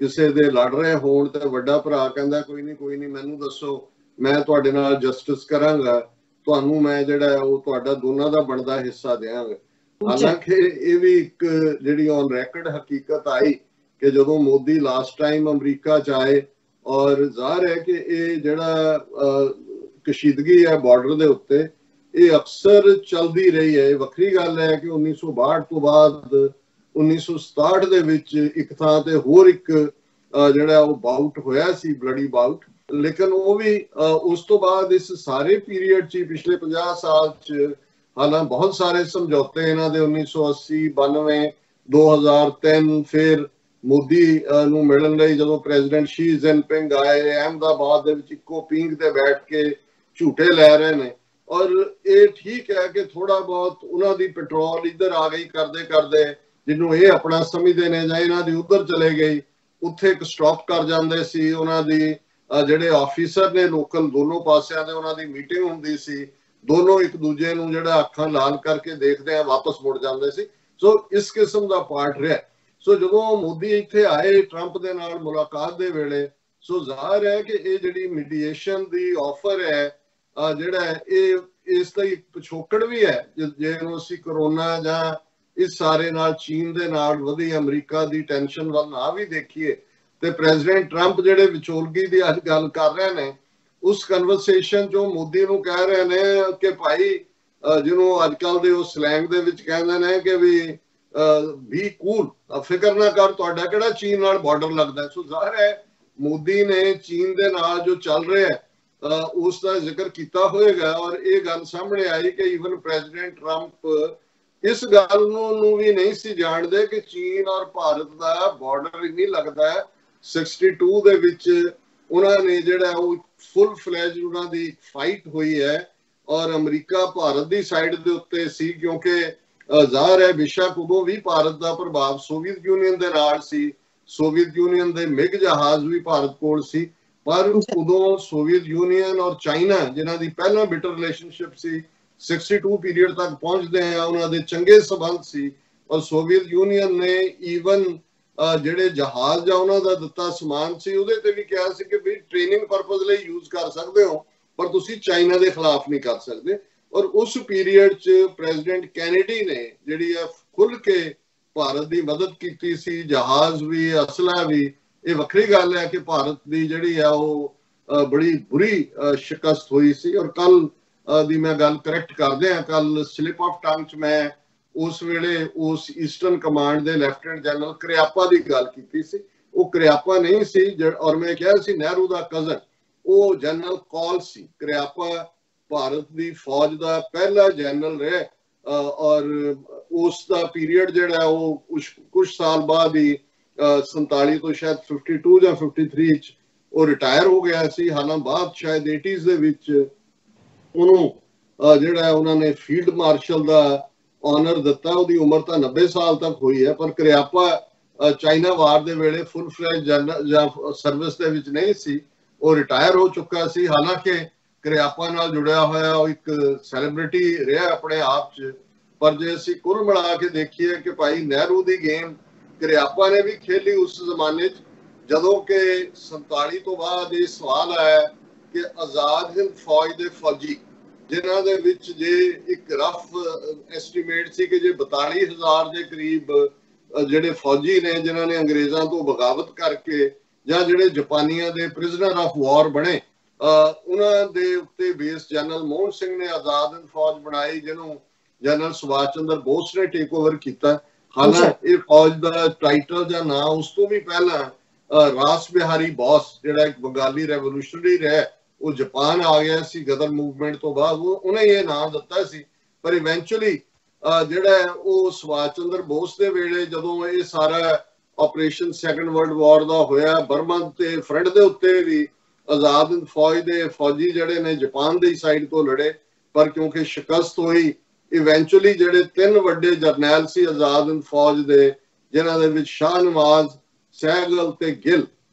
ਕਿਸੇ ਦੇ ਲੜ ਰਹੇ ਹੋਣ ਤੇ ਵੱਡਾ ਭਰਾ ਕਹਿੰਦਾ ਕੋਈ ਨਹੀਂ ਮੈਨੂੰ ਦੱਸੋ, ਮੈਂ ਤੁਹਾਡੇ ਨਾਲ ਜਸਟਿਸ ਕਰਾਂਗਾ, ਤੁਹਾਨੂੰ ਮੈਂ ਜਿਹੜਾ ਉਹ ਤੁਹਾਡਾ ਦੋਨਾਂ ਦਾ ਬਣਦਾ ਹਿੱਸਾ ਦਿਆਂਗਾ। ਹਾਲਾਂਕਿ ਇਹ ਵੀ ਇੱਕ ਜਿਹੜੀ ਔਨ ਰੈਕਡ ਹਕੀਕਤ ਆਈ ਕਿ ਜਦੋਂ ਮੋਦੀ ਲਾਸਟ ਟਾਈਮ ਅਮਰੀਕਾ 'ਚ ਆਏ, ਔਰ ਜ਼ਾਹਰ ਹੈ ਕਿ ਇਹ ਜਿਹੜਾ ਕਸ਼ੀਦਗੀ ਹੈ ਬਾਰਡਰ ਦੇ ਉੱਤੇ ਇਹ ਅਕਸਰ ਚੱਲਦੀ ਰਹੀ ਹੈ। ਵੱਖਰੀ ਗੱਲ ਹੈ ਕਿ 1962 ਤੋਂ ਬਾਅਦ 1967 ਦੇ ਵਿੱਚ ਇੱਕ ਥਾਂ ਤੇ ਹੋਰ ਇੱਕ ਜਿਹੜਾ ਉਹ ਬਾਊਟ ਹੋਇਆ ਸੀ, ਬਲੱਡੀ ਬਾਊਟ, ਲੇਕਿਨ ਉਹ ਵੀ ਉਸ ਤੋਂ ਬਾਅਦ ਇਸ ਸਾਰੇ ਪੀਰੀਅਡ 'ਚ ਪਿਛਲੇ 50 ਸਾਲ 'ਚ ਹਾਲਾਂ ਬਹੁਤ ਸਾਰੇ ਸਮਝੌਤੇ ਇਹਨਾਂ ਦੇ 1980, 92, 2003, ਫਿਰ ਮੋਦੀ ਨੂੰ ਮਿਲਣ ਲਈ ਜਦੋਂ ਪ੍ਰੈਜ਼ੀਡੈਂਟ ਸ਼ੀ ਜਿਨਪਿੰਗ ਆਏ ਅਹਿਮਦਾਬਾਦ ਦੇ ਵਿੱਚ ਇੱਕੋ ਪੀਂਘ ਤੇ ਬੈਠ ਕੇ ਝੂਟੇ ਲੈ ਰਹੇ ਨੇ। ਔਰ ਇਹ ਠੀਕ ਹੈ ਕਿ ਥੋੜਾ ਬਹੁਤ ਉਹਨਾਂ ਦੀ ਪੈਟਰੋਲ ਇੱਧਰ ਆ ਗਈ ਕਰਦੇ ਕਰਦੇ, ਜਿਹਨੂੰ ਇਹ ਆਪਣਾ ਸਮਝਦੇ ਨੇ, ਜਾਂ ਇਹਨਾਂ ਦੀ ਉੱਧਰ ਚਲੇ ਗਈ, ਉੱਥੇ ਇੱਕ ਸਟਾਪ ਕਰ ਜਾਂਦੇ ਸੀ। ਉਹਨਾਂ ਦੀ ਜਿਹੜੇ ਆਫੀਸਰ ਨੇ ਲੋਕਲ ਦੋਨੋਂ ਪਾਸਿਆਂ ਦੇ, ਉਹਨਾਂ ਦੀ ਮੀਟਿੰਗ ਹੁੰਦੀ ਸੀ, ਦੋਨੋਂ ਇੱਕ ਦੂਜੇ ਨੂੰ ਜਿਹੜਾ ਅੱਖਾਂ ਲਾਲ ਕਰਕੇ ਦੇਖਦੇ ਆ ਵਾਪਸ ਮੁੜ ਜਾਂਦੇ ਸੀ। ਸੋ ਇਸ ਕਿਸਮ ਦਾ ਪਾਰਟ ਰਿਹਾ। ਸੋ ਜਦੋਂ ਮੋਦੀ ਇੱਥੇ ਆਏ ਟਰੰਪ ਦੇ ਨਾਲ ਮੁਲਾਕਾਤ ਦੇ ਵੇਲੇ, ਸੋ ਜ਼ਾਹਰ ਹੈ ਕਿ ਇਹ ਜਿਹੜੀ ਮੀਡੀਏਸ਼ਨ ਦੀ ਆਫਰ ਹੈ ਜਿਹੜਾ ਇਹ ਇਸ ਦਾ ਇੱਕ ਪਿਛੋਕੜ ਵੀ ਹੈ। ਜੇ ਅਸੀਂ ਕਰੋਨਾ ਜਾਂ ਇਸ ਸਾਰੇ ਨਾਲ ਚੀਨ ਦੇ ਨਾਲ ਵਧੀ ਅਮਰੀਕਾ ਦੀ ਟੈਨਸ਼ਨ ਵੱਲ ਨਾ ਵੀ ਦੇਖੀਏ ਤੇ ਪ੍ਰੈਜ਼ੀਡੈਂਟ ਟਰੰਪ ਜਿਹੜੇ ਵਿਚੋਲਗੀ ਦੀ ਅੱਜ ਗੱਲ ਕਰ ਰਹੇ ਨੇ, ਉਸ ਕਨਵਰਸੇਸ਼ਨ ਚੋਂ ਮੋਦੀ ਨੂੰ ਕਹਿ ਰਹੇ ਨੇ ਕਿ ਭਾਈ ਜਿਹਨੂੰ ਅੱਜ ਕੱਲ ਦੇ ਉਹ ਸਲੈਂਗ ਦੇ ਵਿੱਚ ਕਹਿੰਦੇ ਨੇ ਕਿ ਵੀ ਕੂਲ, ਫਿਕਰ ਨਾ ਕਰ, ਤੁਹਾਡਾ ਕਿਹੜਾ ਚੀਨ ਨਾਲ ਬਾਰਡਰ ਲੱਗਦਾ। ਸੋ ਜ਼ਾਹਿਰ ਹੈ ਮੋਦੀ ਨੇ ਚੀਨ ਦੇ ਨਾਲ ਜੋ ਚੱਲ ਰਿਹਾ ਉਸ ਦਾ ਜ਼ਿਕਰ ਕੀਤਾ ਹੋਏਗਾ। ਔਰ ਇਹ ਗੱਲ ਸਾਹਮਣੇ ਆਈ ਕਿ ਈਵਨ ਪ੍ਰੈਜ਼ੀਡੈਂਟ ਟਰੰਪ ਇਸ ਗੱਲ ਨੂੰ ਵੀ ਨਹੀਂ ਸੀ ਜਾਣਦੇ ਕਿ ਚੀਨ ਔਰ ਭਾਰਤ ਦਾ ਬਾਰਡਰ ਹੀ ਨਹੀਂ ਲੱਗਦਾ ਹੈ। 62 ਦੇ ਵਿੱਚ ਉਹਨਾਂ ਨੇ ਜਿਹੜਾ ਉਹ ਫੁੱਲ ਫਲੈਜ ਉਹਨਾਂ ਦੀ ਫਾਈਟ ਹੋਈ ਹੈ ਔਰ ਅਮਰੀਕਾ ਭਾਰਤ ਦੀ ਸਾਈਡ ਦੇ ਉੱਤੇ ਸੀ, ਕਿਉਂਕਿ ਜ਼ਾਹਰ ਹੈ ਬੇਸ਼ੱਕ ਉਦੋਂ ਵੀ ਭਾਰਤ ਦਾ ਪ੍ਰਭਾਵ ਸੋਵੀਅਤ ਯੂਨੀਅਨ ਦੇ ਨਾਲ ਸੀ, ਸੋਵੀਅਤ ਯੂਨੀਅਨ ਦੇ ਮਿਗ ਜਹਾਜ਼ ਵੀ ਭਾਰਤ ਕੋਲ ਸੀ, ਪਰ ਉਦੋਂ ਸੋਵੀਅਤ ਯੂਨੀਅਨ ਔਰ ਚਾਈਨਾ ਜਿਨ੍ਹਾਂ ਦੀ ਪਹਿਲਾਂ ਬਿਟਰ ਰਿਲੇਸ਼ਨਸ਼ਿਪ ਸੀ 62 ਪੀਰੀਅਡ ਤੱਕ ਪਹੁੰਚਦੇ ਆ, ਉਹਨਾਂ ਦੇ ਚੰਗੇ ਸਬੰਧ ਸੀ। ਔਰ ਸੋਵੀਅਤ ਯੂਨੀਅਨ ਨੇ ਈਵਨ ਜਿਹੜੇ ਜਹਾਜ਼ ਜਾਂ ਉਹਨਾਂ ਦਾ ਦਿੱਤਾ ਸਮਾਨ ਸੀ ਉਹਦੇ ਤੇ ਵੀ ਕਿਹਾ ਸੀ ਕਿ ਵੀ ਟ੍ਰੇਨਿੰਗ ਪਰਪਸ ਲਈ ਯੂਜ਼ ਕਰ ਸਕਦੇ ਹੋ, ਪਰ ਤੁਸੀਂ ਚਾਈਨਾ ਦੇ ਖਿਲਾਫ ਨਹੀਂ ਕਰ ਸਕਦੇ। ਔਰ ਉਸ ਪੀਰੀਅਡ 'ਚ ਪ੍ਰੈਜ਼ੀਡੈਂਟ ਕੈਨੇਡੀ ਨੇ ਜਿਹੜੀ ਆ ਖੁੱਲ ਕੇ ਭਾਰਤ ਦੀ ਮਦਦ ਕੀਤੀ ਸੀ, ਜਹਾਜ਼ ਵੀ ਅਸਲਾ ਵੀ। ਇਹ ਵੱਖਰੀ ਗੱਲ ਹੈ ਕਿ ਭਾਰਤ ਦੀ ਜਿਹੜੀ ਆ ਉਹ ਬੜੀ ਬੁਰੀ ਸ਼ਿਕਸਤ ਹੋਈ ਸੀ। ਔਰ ਕੱਲ ਦੀ ਮੈਂ ਗੱਲ ਕਰੈਕਟ ਕਰਦੇ ਹਾਂ, ਕੱਲ ਸਲਿਪ ਆਫ ਟੰਗ 'ਚ ਮੈਂ ਉਸ ਵੇਲੇ ਉਸ ਈਸਟਰਨ ਕਮਾਂਡ ਦੇ ਲੈਫਟੀਨੈਂਟ ਜਨਰਲ ਕਰਿਆਪਾ ਦੀ ਗੱਲ ਕੀਤੀ ਸੀ। ਉਹ ਕਰਿਆਪਾ ਨਹੀਂ ਸੀ ਔਰ ਮੈਂ ਕਿਹਾ ਸੀ ਨਹਿਰੂ ਦਾ ਕਜ਼ਨ, ਉਹ ਜਨਰਲ ਕੌਲ ਸੀ। ਕਰਿਆਪਾ ਭਾਰਤ ਦੀ ਫੌਜ ਦਾ ਪਹਿਲਾ ਜਨਰਲ ਰਿਹਾ ਔਰ ਉਸ ਦਾ ਪੀਰੀਅਡ ਜਿਹੜਾ ਉਹ ਕੁਝ ਸਾਲ ਬਾਅਦ ਹੀ 47 ਤੋਂ ਸ਼ਾਇਦ 52 ਜਾਂ 53 ਚ ਉਹ ਰਿਟਾਇਰ ਹੋ ਗਿਆ ਸੀ। ਹਾਲਾਂਕਿ ਬਾਅਦ ਸ਼ਾਇਦ 80s ਦੇ ਵਿੱਚ ਉਹਨੂੰ ਜਿਹੜਾ ਉਹਨਾਂ ਨੇ ਫੀਲਡ ਮਾਰਸ਼ਲ ਦਾ ਆਨਰ ਦਿੱਤਾ। ਉਹਦੀ ਉਮਰ ਤਾਂ 90 ਸਾਲ ਤੱਕ ਹੋਈ ਹੈ, ਪਰ ਕਰਿਆਪਾ ਚਾਈਨਾ ਵਾਰ ਦੇ ਵੇਲੇ ਫੁੱਲ ਫਲੈਜ ਜਾਂ ਸਰਵਿਸ ਦੇ ਵਿੱਚ ਨਹੀਂ ਸੀ, ਉਹ ਰਿਟਾਇਰ ਹੋ ਚੁੱਕਾ ਸੀ। ਹਾਲਾਂਕਿ ਕਰਿਆਪਾ ਨਾਲ ਜੁੜਿਆ ਹੋਇਆ ਉਹ ਇੱਕ ਸੈਲੀਬ੍ਰਿਟੀ ਰਿਹਾ ਆਪਣੇ ਆਪ 'ਚ। ਪਰ ਜੇ ਅਸੀਂ ਕੁੱਲ ਮਿਲਾ ਕੇ ਦੇਖੀਏ ਕਿ ਭਾਈ ਨਹਿਰੂ ਦੀ ਗੇਮ ਕਰਿਆਪਾ ਨੇ ਵੀ ਖੇਲੀ ਉਸ ਜ਼ਮਾਨੇ 'ਚ, ਜਦੋਂ ਕਿ 47 ਤੋਂ ਬਾਅਦ ਇਹ ਸਵਾਲ ਆਇਆ ਕਿ ਆਜ਼ਾਦ ਹਿੰਦ ਫੌਜ ਦੇ ਫੌਜੀ ਜਿਨ੍ਹਾਂ ਦੇ ਵਿੱਚ ਜੇ ਇੱਕ ਰਫ ਐਸਟੀਮੇਟ ਸੀ ਕਿ ਜੇ 42,000 ਦੇ ਕਰੀਬ ਜਿਹੜੇ ਫੌਜੀ ਨੇ ਜਿਨ੍ਹਾਂ ਨੇ ਅੰਗਰੇਜ਼ਾਂ ਤੋਂ ਬਗਾਵਤ ਕਰਕੇ ਜਾਂ ਜਿਹੜੇ ਜਾਪਾਨੀਆਂ ਦੇ ਪ੍ਰਿਜ਼ਨਰ ਆਫ ਵਾਰ ਬਣੇ, ਉਹਨਾਂ ਦੇ ਉੱਤੇ ਬੇਸ ਜਨਰਲ ਮੋਹਨ ਸਿੰਘ ਨੇ ਆਜ਼ਾਦ ਹਿੰਦ ਫੌਜ ਬਣਾਈ, ਜਿਹਨੂੰ ਜਨਰਲ ਸੁਭਾਸ਼ ਚੰਦਰ ਬੋਸ ਨੇ ਟੇਕ ਓਵਰ ਕੀਤਾ। ਹਾਲਾਂਕਿ ਇਹ ਫੌਜ ਦਾ ਟਾਈਟਲ ਜਾਂ ਨਾਂ ਉਸ ਤੋਂ ਵੀ ਪਹਿਲਾਂ ਰਾਸ ਬਿਹਾਰੀ ਬੋਸ ਜਿਹੜਾ ਇੱਕ ਬੰਗਾਲੀ ਰੈਵੋਲੂਸ਼ਨਰੀ ਰਿਹਾ, ਉਹ ਜਾਪਾਨ ਆ ਗਿਆ ਸੀ ਗਦਰ ਮੂਵਮੈਂਟ ਤੋਂ ਬਾਅਦ, ਉਹਨੇ ਇਹ ਨਾਮ ਦਿੱਤਾ ਸੀ। ਪਰ ਇਵੈਂਚੁਅਲੀ ਜਿਹੜਾ ਉਹ ਸੁਭਾਸ਼ ਚੰਦਰ ਬੋਸ ਦੇ ਵੇਲੇ ਜਦੋਂ ਇਹ ਸਾਰਾ ਆਪਰੇਸ਼ਨ ਸੈਕੰਡ ਵਰਲਡ ਵਾਰ ਦਾ ਹੋਇਆ, ਬਰਮਾ ਤੇ ਫਰੰਟ ਦੇ ਉੱਤੇ ਵੀ ਆਜ਼ਾਦ ਹਿੰਦ ਫੌਜ ਦੇ ਫੌਜੀ ਜਿਹੜੇ ਨੇ ਜਾਪਾਨ ਦੀ ਸਾਈਡ ਤੋਂ ਲੜੇ, ਪਰ ਕਿਉਂਕਿ ਸ਼ਿਕਸਤ ਹੋਈ ਇਵੈਂਚੁਅਲੀ ਜਿਹੜੇ 3 ਵੱਡੇ ਜਰਨੈਲ ਸੀ ਆਜ਼ਾਦ ਹਿੰਦ ਫੌਜ ਦੇ, ਜਿਨ੍ਹਾਂ ਦੇ ਵਿੱਚ ਸ਼ਾਹ ਨਵਾਜ਼, ਸਹਿਗਲ ਤੇ ਗਿੱਲ,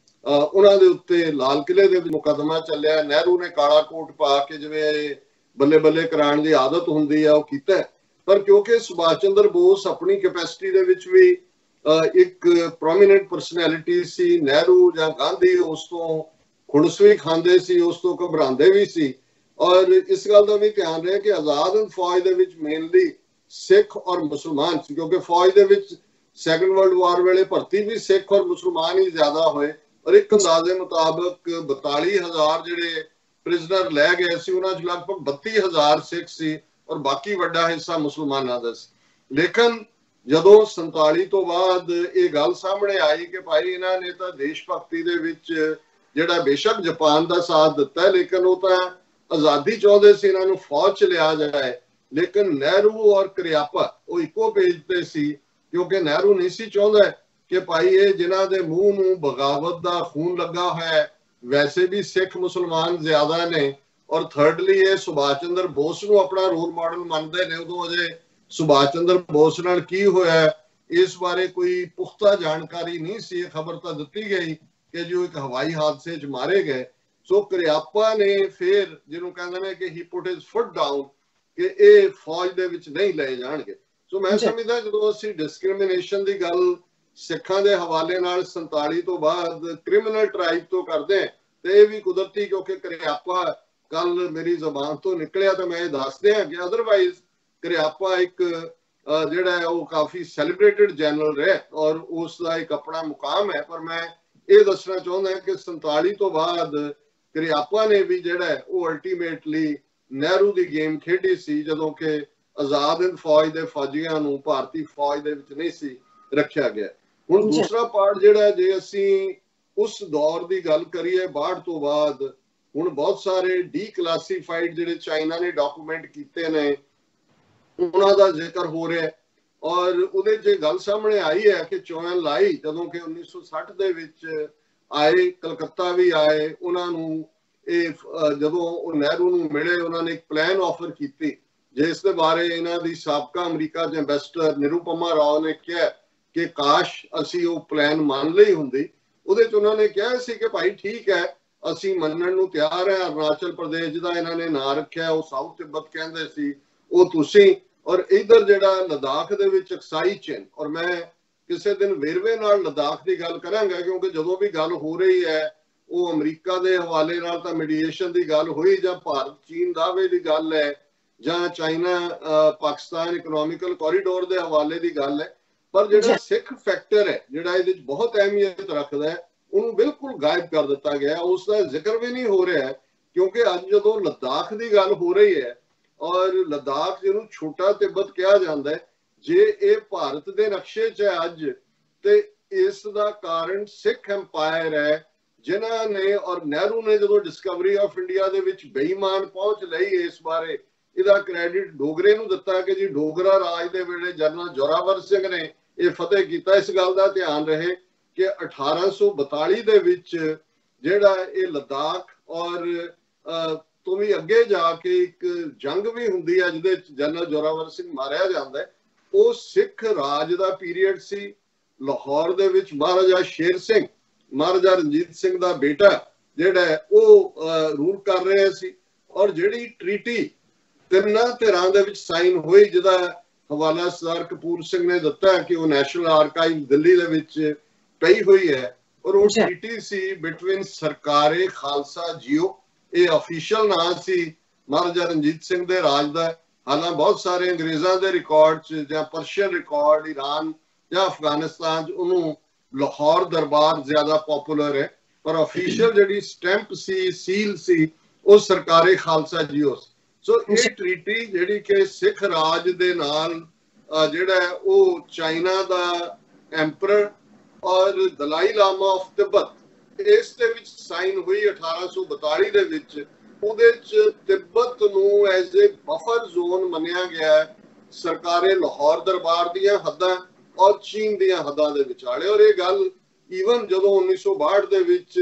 ਉਹਨਾਂ ਦੇ ਉੱਤੇ ਲਾਲ ਕਿਲੇ ਦੇ ਵਿੱਚ ਮੁਕੱਦਮਾ ਚੱਲਿਆ। ਨਹਿਰੂ ਨੇ ਕਾਲਾ ਕੋਟ ਪਾ ਕੇ ਜਿਵੇਂ ਬੱਲੇ ਬੱਲੇ ਕਰਾਉਣ ਦੀ ਆਦਤ ਹੁੰਦੀ ਆ ਉਹ ਕੀਤਾ, ਪਰ ਕਿਉਂਕਿ ਸੁਭਾਸ਼ ਚੰਦਰ ਬੋਸ ਆਪਣੀ ਕੈਪੈਸਿਟੀ ਦੇ ਵਿੱਚ ਵੀ ਇੱਕ ਪ੍ਰੋਮੀਨੈਂਟ ਪਰਸਨੈਲਿਟੀ ਸੀ। ਨਹਿਰੂ ਜਾਂ ਗਾਂਧੀ ਉਸ ਤੋਂ ਖੁਣਸ ਵੀ ਖਾਂਦੇ ਸੀ, ਉਸ ਤੋਂ ਘਬਰਾਉਂਦੇ ਵੀ ਸੀ। ਔਰ ਇਸ ਗੱਲ ਦਾ ਵੀ ਧਿਆਨ ਰਿਹਾ ਕਿ ਆਜ਼ਾਦ ਹਿੰਦ ਫੌਜ ਦੇ ਵਿੱਚ ਮੇਨਲੀ ਸਿੱਖ ਔਰ ਮੁਸਲਮਾਨ ਸੀ, ਕਿਉਂਕਿ ਫੌਜ ਦੇ ਵਿੱਚ ਸੈਕੰਡ ਵਰਲਡ ਵਾਰ ਵੇਲੇ ਭਰਤੀ ਵੀ ਸਿੱਖ ਔਰ ਮੁਸਲਮਾਨ ਹੀ ਜ਼ਿਆਦਾ ਹੋਏ। ਔਰ ਇੱਕ ਅੰਦਾਜ਼ੇ ਮੁਤਾਬਕ 42,000 ਜਿਹੜੇ ਪ੍ਰਿਜ਼ਨਰ ਲੈ ਗਏ ਸੀ, ਉਹਨਾਂ 'ਚ ਲਗਭਗ 32,000 ਸਿੱਖ ਸੀ ਔਰ ਬਾਕੀ ਵੱਡਾ ਹਿੱਸਾ ਮੁਸਲਮਾਨਾਂ ਦਾ ਸੀ। ਲੇਕਿਨ ਜਦੋਂ 47 ਤੋਂ ਬਾਅਦ ਇਹ ਗੱਲ ਸਾਹਮਣੇ ਆਈ ਕਿ ਭਾਈ ਇਹਨਾਂ ਨੇ ਤਾਂ ਦੇਸ਼ ਭਗਤੀ ਦੇ ਵਿੱਚ ਜਿਹੜਾ ਬੇਸ਼ੱਕ ਜਾਪਾਨ ਦਾ ਸਾਥ ਦਿੱਤਾ ਹੈ, ਲੇਕਿਨ ਉਹ ਤਾਂ ਆਜ਼ਾਦੀ ਚਾਹੁੰਦੇ ਸੀ, ਇਹਨਾਂ ਨੂੰ ਫੌਜ 'ਚ ਲਿਆ ਜਾਏ। ਲੇਕਿਨ ਨਹਿਰੂ ਔਰ ਕਰਿਆਪਾ ਉਹ ਇੱਕੋ ਪੇਜ ਤੇ ਸੀ, ਕਿਉਂਕਿ ਨਹਿਰੂ ਨਹੀਂ ਸੀ ਚਾਹੁੰਦਾ ਕਿ ਭਾਈ ਇਹ ਜਿਨ੍ਹਾਂ ਦੇ ਮੂੰਹ ਨੂੰ ਬਗਾਵਤ ਦਾ ਖੂਨ ਲੱਗਾ ਹੋਇਆ, ਵੈਸੇ ਵੀ ਸਿੱਖ ਮੁਸਲਮਾਨ ਜ਼ਿਆਦਾ ਨੇ, ਔਰ ਥਰਡਲੀ ਇਹ ਸੁਭਾਸ਼ ਚੰਦਰ ਬੋਸ ਨੂੰ ਆਪਣਾ ਰੋਲ ਮਾਡਲ ਮੰਨਦੇ ਨੇ। ਉਦੋਂ ਅਜੇ ਸੁਭਾਸ਼ ਚੰਦਰ ਬੋਸ ਨਾਲ ਕੀ ਹੋਇਆ ਇਸ ਬਾਰੇ ਕੋਈ ਪੁਖਤਾ ਜਾਣਕਾਰੀ ਨਹੀਂ ਸੀ। ਇਹ ਖਬਰ ਤਾਂ ਦਿੱਤੀ ਗਈ ਕਿ ਜੋ ਇੱਕ ਹਵਾਈ ਹਾਦਸੇ 'ਚ ਮਾਰੇ ਗਏ। ਸੋ ਕਰਿਆਪਾ ਨੇ ਫਿਰ ਜਿਹਨੂੰ ਕਹਿੰਦੇ ਨੇ ਕਿ ਹੀ ਪੁੱਟ ਹਿਸ ਫੁੱਟ ਡਾਊਨ ਕਿ ਇਹ ਫੌਜ ਦੇ ਵਿੱਚ ਨਹੀਂ ਲਏ ਜਾਣਗੇ। ਸੋ ਮੈਂ ਸਮਝਦਾ ਜਦੋਂ ਅਸੀਂ ਡਿਸਕ੍ਰਿਮੀਨੇਸ਼ਨ ਦੀ ਗੱਲ ਸਿੱਖਾਂ ਦੇ ਹਵਾਲੇ ਨਾਲ 47 ਤੋਂ ਬਾਅਦ ਕ੍ਰਿਮੀਨਲ ਟ੍ਰਾਈਬ ਤੋਂ ਕਰਦੇ ਤੇ ਇਹ ਵੀ ਕੁਦਰਤੀ, ਕਿਉਂਕਿ ਕਰਿਆਪਾ ਕੱਲ ਮੇਰੀ ਜ਼ਬਾਨ ਤੋਂ ਨਿਕਲਿਆ ਤਾਂ ਮੈਂ ਇਹ ਦੱਸਦੇ ਹਾਂ ਕਿ ਅਦਰਵਾਈਜ਼ ਕਰਿਆਪਾ ਇੱਕ ਜਿਹੜਾ ਹੈ ਉਹ ਕਾਫੀ ਸੈਲੀਬ੍ਰੇਟਡ ਜਨਰਲ ਰਿਹਾ ਔਰ ਉਸ ਦਾ ਇੱਕ ਆਪਣਾ ਮੁਕਾਮ ਹੈ। ਪਰ ਮੈਂ ਇਹ ਦੱਸਣਾ ਚਾਹੁੰਦਾ ਕਿ 47 ਤੋਂ ਬਾਅਦ ਕਰਿਆਪਾ ਨੇ ਵੀ ਜਿਹੜਾ ਹੈ ਉਹ ਅਲਟੀਮੇਟਲੀ ਨਹਿਰੂ ਦੀ ਗੇਮ ਖੇਡੀ ਸੀ, ਜਦੋਂ ਕਿ ਆਜ਼ਾਦ ਹਿੰਦ ਫੌਜ ਦੇ ਫੌਜੀਆਂ ਨੂੰ ਭਾਰਤੀ ਫੌਜ ਦੇ ਵਿੱਚ ਨਹੀਂ ਸੀ ਰੱਖਿਆ ਗਿਆ। ਹੁਣ ਦੂਸਰਾ ਪਾਰਟ ਜਿਹੜਾ, ਜੇ ਅਸੀਂ ਉਸ ਦੌਰ ਦੀ ਗੱਲ ਕਰੀਏ 62 ਤੋਂ ਬਾਅਦ, ਹੁਣ ਬਹੁਤ ਸਾਰੇ ਡੀਕਲਾਸੀਫਾਈਡ ਜਿਹੜੇ ਚਾਈਨਾ ਨੇ ਡਾਕੂਮੈਂਟ ਕੀਤੇ ਨੇ ਉਹਨਾਂ ਦਾ ਜ਼ਿਕਰ ਹੋ ਰਿਹਾ ਔਰ ਉਹਦੇ 'ਚ ਗੱਲ ਸਾਹਮਣੇ ਆਈ ਹੈ ਕਿ ਚੌਹਾਨ ਲਾਈ ਜਦੋਂ ਕਿ 1960 ਦੇ ਵਿੱਚ ਆਏ, ਕਲਕੱਤਾ ਵੀ ਆਏ, ਉਹਨਾਂ ਨੂੰ ਇਹ ਜਦੋਂ ਉਹ ਨਹਿਰੂ ਨੂੰ ਮਿਲੇ ਉਹਨਾਂ ਨੇ ਇੱਕ ਪਲਾਨ ਆਫਰ ਕੀਤੀ ਜਿਸ ਦੇ ਬਾਰੇ ਇਹਨਾਂ ਦੀ ਸਾਬਕਾ ਅਮਰੀਕਾ ਦੇ ਐਂਬੈਸਡਰ ਨਿਰੂਪਮਾ ਰਾਓ ਨੇ ਕਿਹਾ ਕਿ ਕਾਸ਼ ਅਸੀਂ ਉਹ ਪਲਾਨ ਮੰਨ ਲਈ ਹੁੰਦੀ। ਉਹਦੇ 'ਚ ਉਹਨਾਂ ਨੇ ਕਿਹਾ ਸੀ ਕਿ ਭਾਈ ਠੀਕ ਹੈ, ਅਸੀਂ ਮੰਨਣ ਨੂੰ ਤਿਆਰ ਹੈ, ਅਰੁਣਾਚਲ ਪ੍ਰਦੇਸ਼ ਜਿਹਦਾ ਇਹਨਾਂ ਨੇ ਨਾਂ ਰੱਖਿਆ ਉਹ ਸਾਊਥ ਤਿੱਬਤ ਕਹਿੰਦੇ ਸੀ, ਉਹ ਤੁਸੀਂ, ਔਰ ਇਧਰ ਜਿਹੜਾ ਲਦਾਖ ਦੇ ਵਿੱਚ ਅਕਸਾਈ ਚਿੰਨ, ਔਰ ਮੈਂ ਕਿਸੇ ਦਿਨ ਵੇਰਵੇ ਨਾਲ ਲਦਾਖ ਦੀ ਗੱਲ ਕਰਾਂਗਾ ਕਿਉਂਕਿ ਜਦੋਂ ਵੀ ਗੱਲ ਹੋ ਰਹੀ ਹੈ ਉਹ ਅਮਰੀਕਾ ਦੇ ਹਵਾਲੇ ਨਾਲ ਤਾਂ ਮੀਡੀਏਸ਼ਨ ਦੀ ਗੱਲ ਹੋਈ, ਜਾਂ ਭਾਰਤ ਚੀਨ ਦਾਅਵੇ ਦੀ ਗੱਲ ਹੈ, ਜਾਂ ਚਾਈਨਾ ਪਾਕਿਸਤਾਨ ਇਕਨੋਮਿਕਲ ਕੋਰੀਡੋਰ ਦੇ ਹਵਾਲੇ ਦੀ ਗੱਲ ਹੈ, ਪਰ ਜਿਹੜਾ ਸਿੱਖ ਫੈਕਟਰ ਹੈ ਜਿਹੜਾ ਇਹਦੇ ਵਿੱਚ ਬਹੁਤ ਅਹਿਮੀਅਤ ਰੱਖਦਾ ਹੈ ਉਹਨੂੰ ਬਿਲਕੁਲ ਗਾਇਬ ਕਰ ਦਿੱਤਾ ਗਿਆ। ਉਸ ਦਾ ਜ਼ਿਕਰ ਵੀ ਨਹੀਂ ਹੋ ਰਿਹਾ ਕਿਉਂਕਿ ਅੱਜ ਜਦੋਂ ਲਦਾਖ ਦੀ ਗੱਲ ਹੋ ਰਹੀ ਹੈ ਔਰ ਲਦਾਖ ਜਿਹਨੂੰ ਛੋਟਾ ਤਿੱਬਤ ਕਿਹਾ ਜਾਂਦਾ ਹੈ, ਜੇ ਇਹ ਭਾਰਤ ਦੇ ਨਕਸ਼ੇ 'ਚ ਹੈ ਅੱਜ, ਤੇ ਇਸ ਦਾ ਕਾਰਨ ਸਿੱਖ ਐਮਪਾਇਰ ਹੈ ਜਿਨ੍ਹਾਂ ਨੇ, ਔਰ ਨਹਿਰੂ ਨੇ ਜਦੋਂ ਡਿਸਕਵਰੀ ਆਫ ਇੰਡੀਆ ਦੇ ਵਿੱਚ ਬੇਈਮਾਨ ਪਹੁੰਚ ਲਈ ਇਸ ਬਾਰੇ, ਇਹਦਾ ਕ੍ਰੈਡਿਟ ਡੋਗਰੇ ਨੂੰ ਦਿੱਤਾ ਕਿ ਜੀ ਡੋਗਰਾ ਰਾਜ ਦੇ ਵੇਲੇ ਜਨਰਲ ਜ਼ੋਰਾਵਰ ਸਿੰਘ ਨੇ ਇਹ ਫਤਿਹ ਕੀਤਾ। ਇਸ ਗੱਲ ਦਾ ਧਿਆਨ ਰਹੇ ਕਿ 1842 ਦੇ ਵਿੱਚ ਜਿਹੜਾ ਇਹ ਲਦਾਖ ਔਰ ਤੋਂ ਵੀ ਅੱਗੇ ਜਾ ਕੇ ਇੱਕ ਜੰਗ ਵੀ ਹੁੰਦੀ ਹੈ ਜਿਹਦੇ ਵਿੱਚ ਜਨਰਲ ਜ਼ੋਰਾਵਰ ਸਿੰਘ ਮਾਰਿਆ ਜਾਂਦਾ ਹੈ, ਉਹ ਸਿੱਖ ਰਾਜ ਦਾ ਪੀਰੀਅਡ ਸੀ। ਲਾਹੌਰ ਦੇ ਵਿੱਚ ਮਹਾਰਾਜਾ ਸ਼ੇਰ ਸਿੰਘ, ਮਹਾਰਾਜਾ ਰਣਜੀਤ ਸਿੰਘ ਦਾ ਬੇਟਾ ਜਿਹੜਾ ਉਹ ਰੂਲ ਕਰ ਰਿਹਾ ਸੀ, ਔਰ ਜਿਹੜੀ ਟ੍ਰੀਟੀ ਤਿੰਨਾਂ ਧਿਰਾਂ ਦੇ ਵਿੱਚ ਸਾਈਨ ਹੋਈ ਜਿਹਦਾ ਹਵਾਲਾ ਸਰਦਾਰ ਕਪੂਰ ਸਿੰਘ ਨੇ ਦਿੱਤਾ ਕਿ ਉਹ ਨੈਸ਼ਨਲ ਆਰਕਾਈਵ ਦਿੱਲੀ ਦੇ ਵਿੱਚ ਪਈ ਹੋਈ ਹੈ, ਔਰ ਉਹ ਟ੍ਰੀਟੀ ਸੀ ਬਿਟਵੀਨ ਸਰਕਾਰੇ ਖਾਲਸਾ ਜੀਓ, ਇਹ ਅਫੀਸ਼ੀਅਲ ਨਾਂ ਸੀ ਮਹਾਰਾਜਾ ਰਣਜੀਤ ਸਿੰਘ ਦੇ ਰਾਜ ਦਾ। ਹਾਲਾਂ ਬਹੁਤ ਸਾਰੇ ਅੰਗਰੇਜ਼ਾਂ ਦੇ ਰਿਕਾਰਡ 'ਚ ਜਾਂ ਪਰਸ਼ੀਅਨ ਰਿਕਾਰਡ, ਈਰਾਨ ਜਾਂ ਅਫਗਾਨਿਸਤਾਨ 'ਚ ਉਹਨੂੰ ਲਾਹੌਰ ਦਰਬਾਰ ਜ਼ਿਆਦਾ ਪਪੂਲਰ ਹੈ, ਪਰ ਅਫੀਸ਼ੀਅਲ ਜਿਹੜੀ ਸਟੈਂਪ ਸੀ, ਸੀਲ ਸੀ, ਉਹ ਸਰਕਾਰੇ ਖਾਲਸਾ ਜੀਓ। ਸੋ ਇਹ ਟ੍ਰੀਟੀ ਜਿਹੜੀ ਕਿ ਸਿੱਖ ਰਾਜ ਦੇ ਨਾਲ ਜਿਹੜਾ ਉਹ ਚਾਈਨਾ ਦਾ ਐਮਪਰਰ ਔਰ ਦਲਾਈ ਲਾਮਾ ਆਫ ਤਿੱਬਤ, ਇਸ ਦੇ ਵਿੱਚ ਸਾਈਨ ਹੋਈ 1842 ਦੇ ਵਿੱਚ। ਉਹਦੇ 'ਚ ਤਿੱਬਤ ਨੂੰ ਐਜ਼ ਏ ਬਫਰ ਜ਼ੋਨ ਮੰਨਿਆ ਗਿਆ ਸਰਕਾਰੇ ਲਾਹੌਰ ਦਰਬਾਰ ਦੀਆਂ ਹੱਦਾਂ ਔਰ ਚੀਨ ਦੀਆਂ ਹੱਦਾਂ ਦੇ ਵਿਚਾਲੇ। ਔਰ ਇਹ ਗੱਲ ਈਵਨ ਜਦੋਂ 1962 ਦੇ ਵਿੱਚ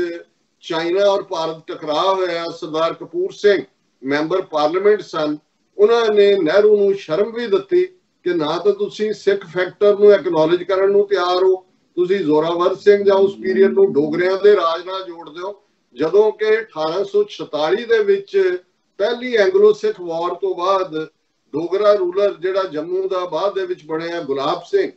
ਚਾਈਨਾ ਔਰ ਭਾਰਤ ਟਕਰਾਅ ਹੋਇਆ, ਸਰਦਾਰ ਕਪੂਰ ਸਿੰਘ ਮੈਂਬਰ ਪਾਰਲੀਮੈਂਟ ਸਨ, ਉਹਨਾਂ ਨੇ ਨਹਿਰੂ ਨੂੰ ਸ਼ਰਮ ਵੀ ਦਿੱਤੀ ਕਿ ਨਾ ਤਾਂ ਤੁਸੀਂ ਸਿੱਖ ਫੈਕਟਰ ਨੂੰ ਐਕਨੋਲੇਜ ਕਰਨ ਨੂੰ ਤਿਆਰ ਹੋ, ਤੁਸੀਂ ਜ਼ੋਰਾਵਰ ਸਿੰਘ ਜਾਂ ਉਸ ਪੀਰੀਅਡ ਨੂੰ ਡੋਗਰਿਆਂ ਦੇ ਰਾਜ ਨਾਲ ਜੋੜਦੇ ਹੋ, ਜਦੋਂ ਕਿ 1846 ਦੇ ਵਿੱਚ ਪਹਿਲੀ ਐਂਗਲੋ ਸਿੱਖ ਵਾਰ ਤੋਂ ਬਾਅਦ ਡੋਗਰਾ ਰੂਲਰ ਜਿਹੜਾ ਜੰਮੂ ਦਾ ਬਾਅਦ ਦੇ ਵਿੱਚ ਬਣਿਆ ਗੁਲਾਬ ਸਿੰਘ,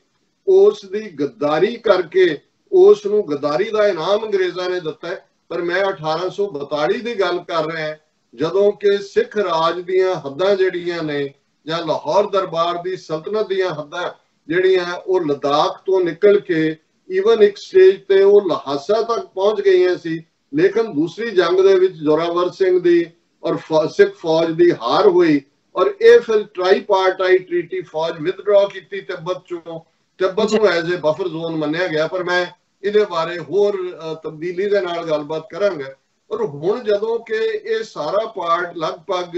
ਉਸ ਦੀ ਗੱਦਾਰੀ ਕਰਕੇ ਉਸ ਨੂੰ ਗੱਦਾਰੀ ਦਾ ਇਨਾਮ ਅੰਗਰੇਜ਼ਾਂ ਨੇ ਦਿੱਤਾ। ਪਰ ਮੈਂ 1842 ਦੀ ਗੱਲ ਕਰ ਰਿਹਾ ਜਦੋਂ ਕਿ ਸਿੱਖ ਰਾਜ ਦੀਆਂ ਹੱਦਾਂ ਜਿਹੜੀਆਂ ਨੇ ਜਾਂ ਲਾਹੌਰ ਦਰਬਾਰ ਦੀ ਸਲਤਨਤ ਦੀਆਂ ਹੱਦਾਂ ਜਿਹੜੀਆਂ ਉਹ ਲਦਾਖ ਤੋਂ ਨਿਕਲ ਕੇ ਈਵਨ ਇੱਕ ਸਟੇਜ ਤੇ ਉਹ ਲਹਾਸਾ ਤੱਕ ਪਹੁੰਚ ਗਈਆਂ ਸੀ। ਲੇਕਿਨ ਦੂਸਰੀ ਜੰਗ ਦੇ ਵਿੱਚ ਜ਼ੋਰਾਵਰ ਸਿੰਘ ਦੀ ਔਰ ਸਿੱਖ ਫੌਜ ਦੀ ਹਾਰ ਹੋਈ ਔਰ ਇਹ ਫਿਰ ਟ੍ਰਾਈਪਾਰਟਾਈਟ ਟ੍ਰੀਟੀ ਫੌਜ ਵਿਦਡਰਾ ਕੀਤੀ ਤਿੱਬਤ ਚੋਂ, ਤਿੱਬਤ ਨੂੰ ਐਜ਼ ਏ ਬਫਰ ਜ਼ੋਨ ਮੰਨਿਆ ਗਿਆ। ਪਰ ਮੈਂ ਇਹਦੇ ਬਾਰੇ ਹੋਰ ਤਬਦੀਲੀ ਦੇ ਨਾਲ ਗੱਲਬਾਤ ਕਰਾਂਗਾ। ਔਰ ਹੁਣ ਜਦੋਂ ਕਿ ਇਹ ਸਾਰਾ ਪਾਰਟ ਲਗਭਗ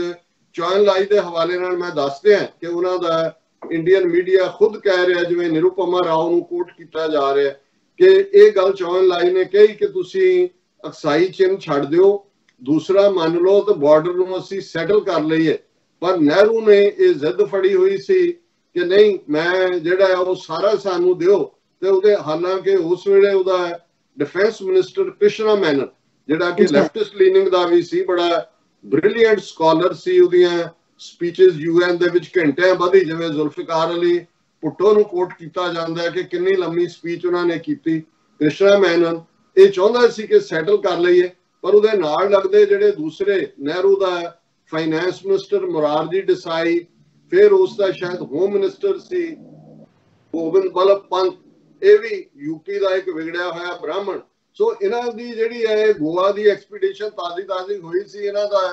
ਚੌਹਾਨ ਲਾਈ ਦੇ ਹਵਾਲੇ ਨਾਲ ਮੈਂ ਦੱਸਦੇ ਹਾਂ ਕਿ ਉਹਨਾਂ ਦਾ ਇੰਡੀਅਨ ਮੀਡੀਆ ਖੁਦ ਕਹਿ ਰਿਹਾ, ਜਿਵੇਂ ਨਿਰੂਪਮਾ ਰਾਓ ਨੂੰ ਕੋਟ ਕੀਤਾ ਜਾ ਰਿਹਾ ਕਿ ਇਹ ਗੱਲ ਚੌਹਾਨ ਲਾਈ ਨੇ ਕਹੀ ਕਿ ਤੁਸੀਂ ਅਕਸਾਈ ਚਿੰਨ੍ਹ ਛੱਡ ਦਿਓ, ਦੂਸਰਾ ਮੰਨ ਲਓ ਤਾਂ ਬਾਰਡਰ ਨੂੰ ਅਸੀਂ ਸੈਟਲ ਕਰ ਲਈਏ। ਪਰ ਨਹਿਰੂ ਨੇ ਇਹ ਜ਼ਿੱਦ ਫੜੀ ਹੋਈ ਸੀ ਕਿ ਨਹੀਂ, ਮੈਂ ਜਿਹੜਾ ਉਹ ਸਾਰਾ ਸਾਨੂੰ ਦਿਓ। ਤੇ ਉਹਦੇ ਹਾਲਾਂਕਿ ਉਸ ਵੇਲੇ ਉਹਦਾ ਡਿਫੈਂਸ ਮਿਨਿਸਟਰ ਕ੍ਰਿਸ਼ਨਾ ਮੈਨਨ ਜਿਹੜਾ ਕਿ ਲੈਫਟਿਸਟ ਲੀਨਿੰਗ ਦਾ ਵੀ ਸੀ, ਬੜਾ ਬ੍ਰਿਲੀਅੰਟ ਸਕਾਲਰ ਸੀ, ਉਹਦੀਆਂ ਸਪੀਚਸ ਯੂਐਨ ਦੇ ਵਿੱਚ ਘੰਟਿਆਂ ਵਧੀ, ਜਿਵੇਂ ਜ਼ੁਲਫਿਕਾਰ ਅਲੀ ਭੁੱਟੋ ਨੂੰ ਕੋਟ ਕੀਤਾ ਜਾਂਦਾ ਹੈ ਕਿ ਕਿੰਨੀ ਲੰਮੀ ਸਪੀਚ ਉਹਨਾਂ ਨੇ ਕੀਤੀ। ਕ੍ਰਿਸ਼ਨਾ ਮੈਨਨ ਇਹ ਚਾਹੁੰਦਾ ਸੀ ਕਿ ਸੈਟਲ ਕਰ ਲਈਏ, पर ਉਹਦੇ ਨਾਲ ਲੱਗਦੇ ਜਿਹੜੇ ਦੂਸਰੇ ਨਹਿਰੂ ਦਾ फाइनेंस मिनिस्टर मोरारजी देसाई, फिर उसका शायद होम मिनिस्टर सी गोबिंद बल्लभ पंत, ये भी यूपी का एक विगड़िया होया ब्राह्मण। सो इन्हां दी जिहड़ी है गोवा दी एक्सपीडिशन ताज़ी हुई सी, इन्हां दा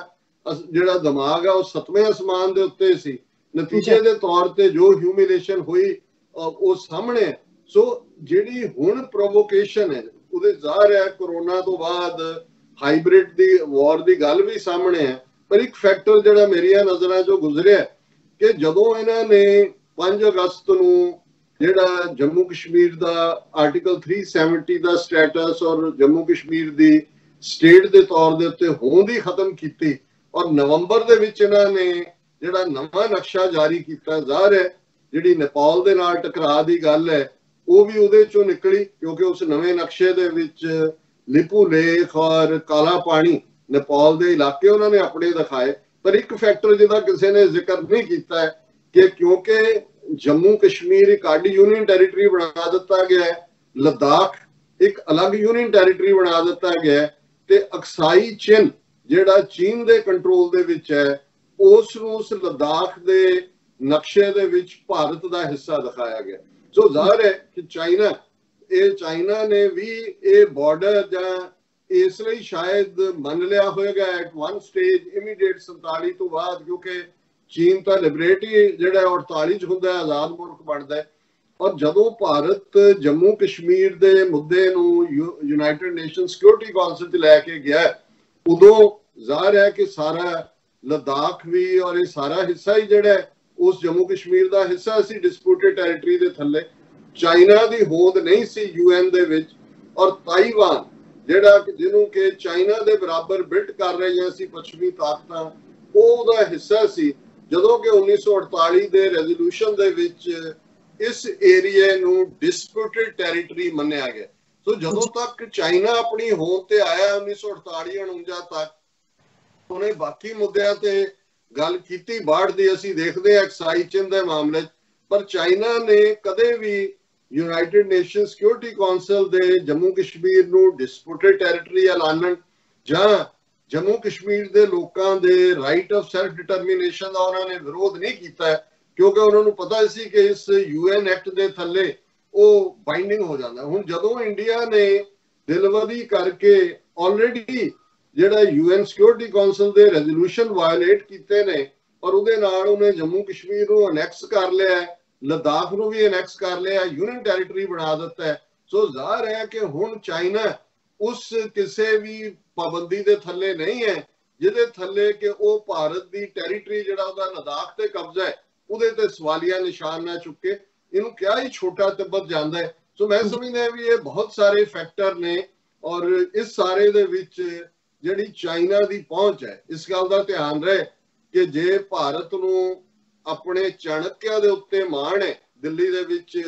जिहड़ा दिमाग है वो 7वें आसमान दे उत्ते सी। नतीजे दे तौर ते जो ह्यूमिलेशन हुई वो सामने। सो जिहड़ी हुण प्रोवोकेशन है ਉਹਦੇ ਜ਼ਾਹਰ है कोरोना तो बाद हाइब्रिड दी वॉर दी गल भी सामने है। पर एक फैक्टर जिहड़ा मेरिया नज़रां चों गुजरिया कि जदों इन्हां ने 5 अगस्त नूं जिहड़ा जम्मू कश्मीर दा आर्टिकल 370 दा स्टेटस और जम्मू कश्मीर दी स्टेट दे तौर दे उत्ते होंद ही खत्म कीती और नवंबर दे विच इन्हां ने जिहड़ा नवां नक्शा जारी कीता, ज़ाहिर है जिहड़ी नेपाल दे नाल टकराਅ दी गल है वो भी ਉਹਦੇ ਚੋਂ ਨਿਕਲੀ क्योंकि उस नवे नक्शे ਦੇ ਵਿੱਚ लिपू लेख और काला पानी नेपाल ਦੇ ਇਲਾਕੇ ਉਹਨਾਂ ਨੇ ਆਪਣੇ ਦਿਖਾਏ। पर एक फैक्टर ਜਿਹਦਾ ਕਿਸੇ ਨੇ ਜ਼ਿਕਰ ਨਹੀਂ ਕੀਤਾ ਹੈ कि क्योंकि जम्मू कश्मीर एक आडी यूनियन टैरिटरी बना ਦਿੱਤਾ ਗਿਆ है, लद्दाख एक अलग यूनियन टैरिटरी बना ਦਿੱਤਾ ਗਿਆ है ਤੇ ਅਕਸਾਈ ਚਿੰਨ ਜਿਹੜਾ ਚੀਨ ਦੇ ਕੰਟਰੋਲ ਦੇ ਵਿੱਚ ਹੈ ਉਸ ਨੂੰ ਉਸ लद्दाख ਦੇ ਨਕਸ਼ੇ ਦੇ ਵਿੱਚ ਭਾਰਤ ਦਾ ਹਿੱਸਾ ਦਿਖਾਇਆ ਗਿਆ। सो ਜ਼ਾਹਰ है कि चाइना ने भी ये बॉर्डर ਜਾਂ ਇਸ ਲਈ ਸ਼ਾਇਦ ਮੰਨ ਲਿਆ ਹੋਵੇਗਾ ਐਟ ਵਨ ਸਟੇਜ ਇਮੀਡੀਏਟ 47 ਤੋਂ ਬਾਅਦ, ਕਿਉਂਕਿ ਚੀਨ ਤਾਂ ਲਿਬਰੇਟ ਹੀ ਜਿਹੜਾ 48 ਚ ਹੁੰਦਾ ਹੈ, ਆਜ਼ਾਦ ਮੁਲਕ ਬਣਦਾ ਹੈ। ਔਰ ਜਦੋਂ ਭਾਰਤ ਜੰਮੂ ਕਸ਼ਮੀਰ ਦੇ ਮੁੱਦੇ ਨੂੰ ਯੂਨਾਈਟਿਡ ਨੇਸ਼ਨ ਸਿਕਿਉਰਿਟੀ ਕੌਂਸਲ 'ਚ ਲੈ ਕੇ ਗਿਆ ਉਦੋਂ ਜ਼ਾਹਰ ਹੈ ਕਿ ਸਾਰਾ ਲੱਦਾਖ ਵੀ ਔਰ ਇਹ ਸਾਰਾ ਹਿੱਸਾ ਹੀ ਜਿਹੜਾ ਉਸ ਜੰਮੂ ਕਸ਼ਮੀਰ ਦਾ ਹਿੱਸਾ ਸੀ ਡਿਸਪਿਊਟਡ ਟੈਰੀਟਰੀ ਦੇ ਥੱਲੇ। ਚਾਈਨਾ ਦੀ ਹੋਂਦ ਨਹੀਂ ਸੀ UN ਦੇ ਵਿੱਚ। ਔਰ ਤਾਈਵਾਨ ਜਿਹੜਾ ਜਿਹਨੂੰ ਕਿ ਚਾਈਨਾ ਦੇ ਬਰਾਬਰ ਬਿਲਡ ਕਰ ਰਹੀਆਂ ਸੀ ਪੱਛਮੀ ਤਾਕਤਾਂ, ਉਹਦਾ ਹਿੱਸਾ ਸੀ। ਜਦੋਂ ਕਿ 1948 ਦੇ ਰੈਜ਼ੋਲੂਸ਼ਨ ਦੇ ਵਿੱਚ ਇਸ ਏਰੀਏ ਨੂੰ ਡਿਸਪਿਊਟਡ ਟੈਰੀਟਰੀ ਮੰਨਿਆ ਗਿਆ। ਸੋ ਜਦੋਂ ਤੱਕ ਚਾਈਨਾ ਆਪਣੀ ਹੋਂਦ ਤੇ ਆਇਆ 1948-49 ਤੱਕ, ਉਹਨੇ ਬਾਕੀ ਮੁੱਦਿਆਂ ਤੇ ਗੱਲ ਕੀਤੀ ਬਾੜ ਦੀ, ਅਸੀਂ ਦੇਖਦੇ ਹਾਂ ਅਕਸਾਈ ਚਿੰਨ ਦੇ ਮਾਮਲੇ 'ਚ। ਪਰ ਚਾਈਨਾ ਨੇ ਕਦੇ ਵੀ ਯੂਨਾਈਟਿਡ ਨੇਸ਼ਨ ਸਿਕਿਉਰਿਟੀ ਕੌਂਸਲ ਦੇ ਜੰਮੂ ਕਸ਼ਮੀਰ ਨੂੰ ਡਿਸਪਿਊਟਡ ਟੈਰੀਟਰੀ ਐਲਾਨਣ ਜਾਂ ਜੰਮੂ ਕਸ਼ਮੀਰ ਦੇ ਲੋਕਾਂ ਦੇ ਰਾਈਟ ਆਫ ਸੈਲਫ ਡਿਟਰਮੀਨੇਸ਼ਨ ਦਾ ਉਹਨਾਂ ਨੇ ਵਿਰੋਧ ਨਹੀਂ ਕੀਤਾ, ਕਿਉਂਕਿ ਉਹਨਾਂ ਨੂੰ ਪਤਾ ਸੀ ਕਿ ਇਸ UN ਐਕਟ ਦੇ ਥੱਲੇ ਉਹ ਬਾਈਂਡਿੰਗ ਹੋ ਜਾਂਦਾ। ਹੁਣ ਜਦੋਂ ਇੰਡੀਆ ਨੇ ਦਿਲਵਦੀ ਕਰਕੇ ਆਲਰੇਡੀ ਜਿਹੜਾ UN ਸਿਕਿਉਰਿਟੀ ਕੌਂਸਲ ਦੇ ਰੈਜ਼ੋਲੂਸ਼ਨ ਵਾਇਓਲੇਟ ਕੀਤੇ ਨੇ ਔਰ ਉਹਦੇ ਨਾਲ ਉਹਨੇ ਜੰਮੂ ਕਸ਼ਮੀਰ ਨੂੰ ਅਨੈਕਸ ਕਰ ਲਿਆ, ਲੱਦਾਖ ਨੂੰ ਵੀ ਅਨੈਕਸ ਕਰ ਲਿਆ, ਯੂਨੀਅਨ ਟੈਰੀਟਰੀ ਬਣਾ ਦਿੱਤਾ ਹੈ। ਸੋ ਜ਼ਾਹਰ ਹੈ ਕਿ ਹੁਣ ਚਾਈਨਾ ਉਸ ਕਿਸੇ ਵੀ ਪਾਬੰਦੀ ਦੇ ਥੱਲੇ ਨਹੀਂ ਹੈ ਜਿਹਦੇ ਥੱਲੇ ਕਿ ਉਹ ਭਾਰਤ ਦੀ ਟੈਰੀਟਰੀ ਜਿਹੜਾ ਉਹਦਾ ਲੱਦਾਖ ਤੇ ਕਬਜ਼ਾ ਹੈ ਉਹਦੇ ਤੇ ਸਵਾਲੀਆ ਨਿਸ਼ਾਨ ਨਾ ਚੁੱਕੇ। ਇਹਨੂੰ ਕਿਹਾ ਹੀ ਛੋਟਾ ਤਿੱਬਤ ਜਾਂਦਾ ਹੈ। ਸੋ ਮੈਂ ਸਮਝਦਾ ਵੀ ਇਹ ਬਹੁਤ ਸਾਰੇ ਫੈਕਟਰ ਨੇ ਔਰ ਇਸ ਸਾਰੇ ਦੇ ਵਿੱਚ ਜਿਹੜੀ ਚਾਈਨਾ ਦੀ ਪਹੁੰਚ ਹੈ, ਇਸ ਗੱਲ ਦਾ ਧਿਆਨ ਰਹੇ ਕਿ ਜੇ ਭਾਰਤ ਨੂੰ ਆਪਣੇ ਚਾਣਕਿਆ ਦੇ ਉੱਤੇ ਮਾਣ ਹੈ ਦਿੱਲੀ ਦੇ ਵਿੱਚ,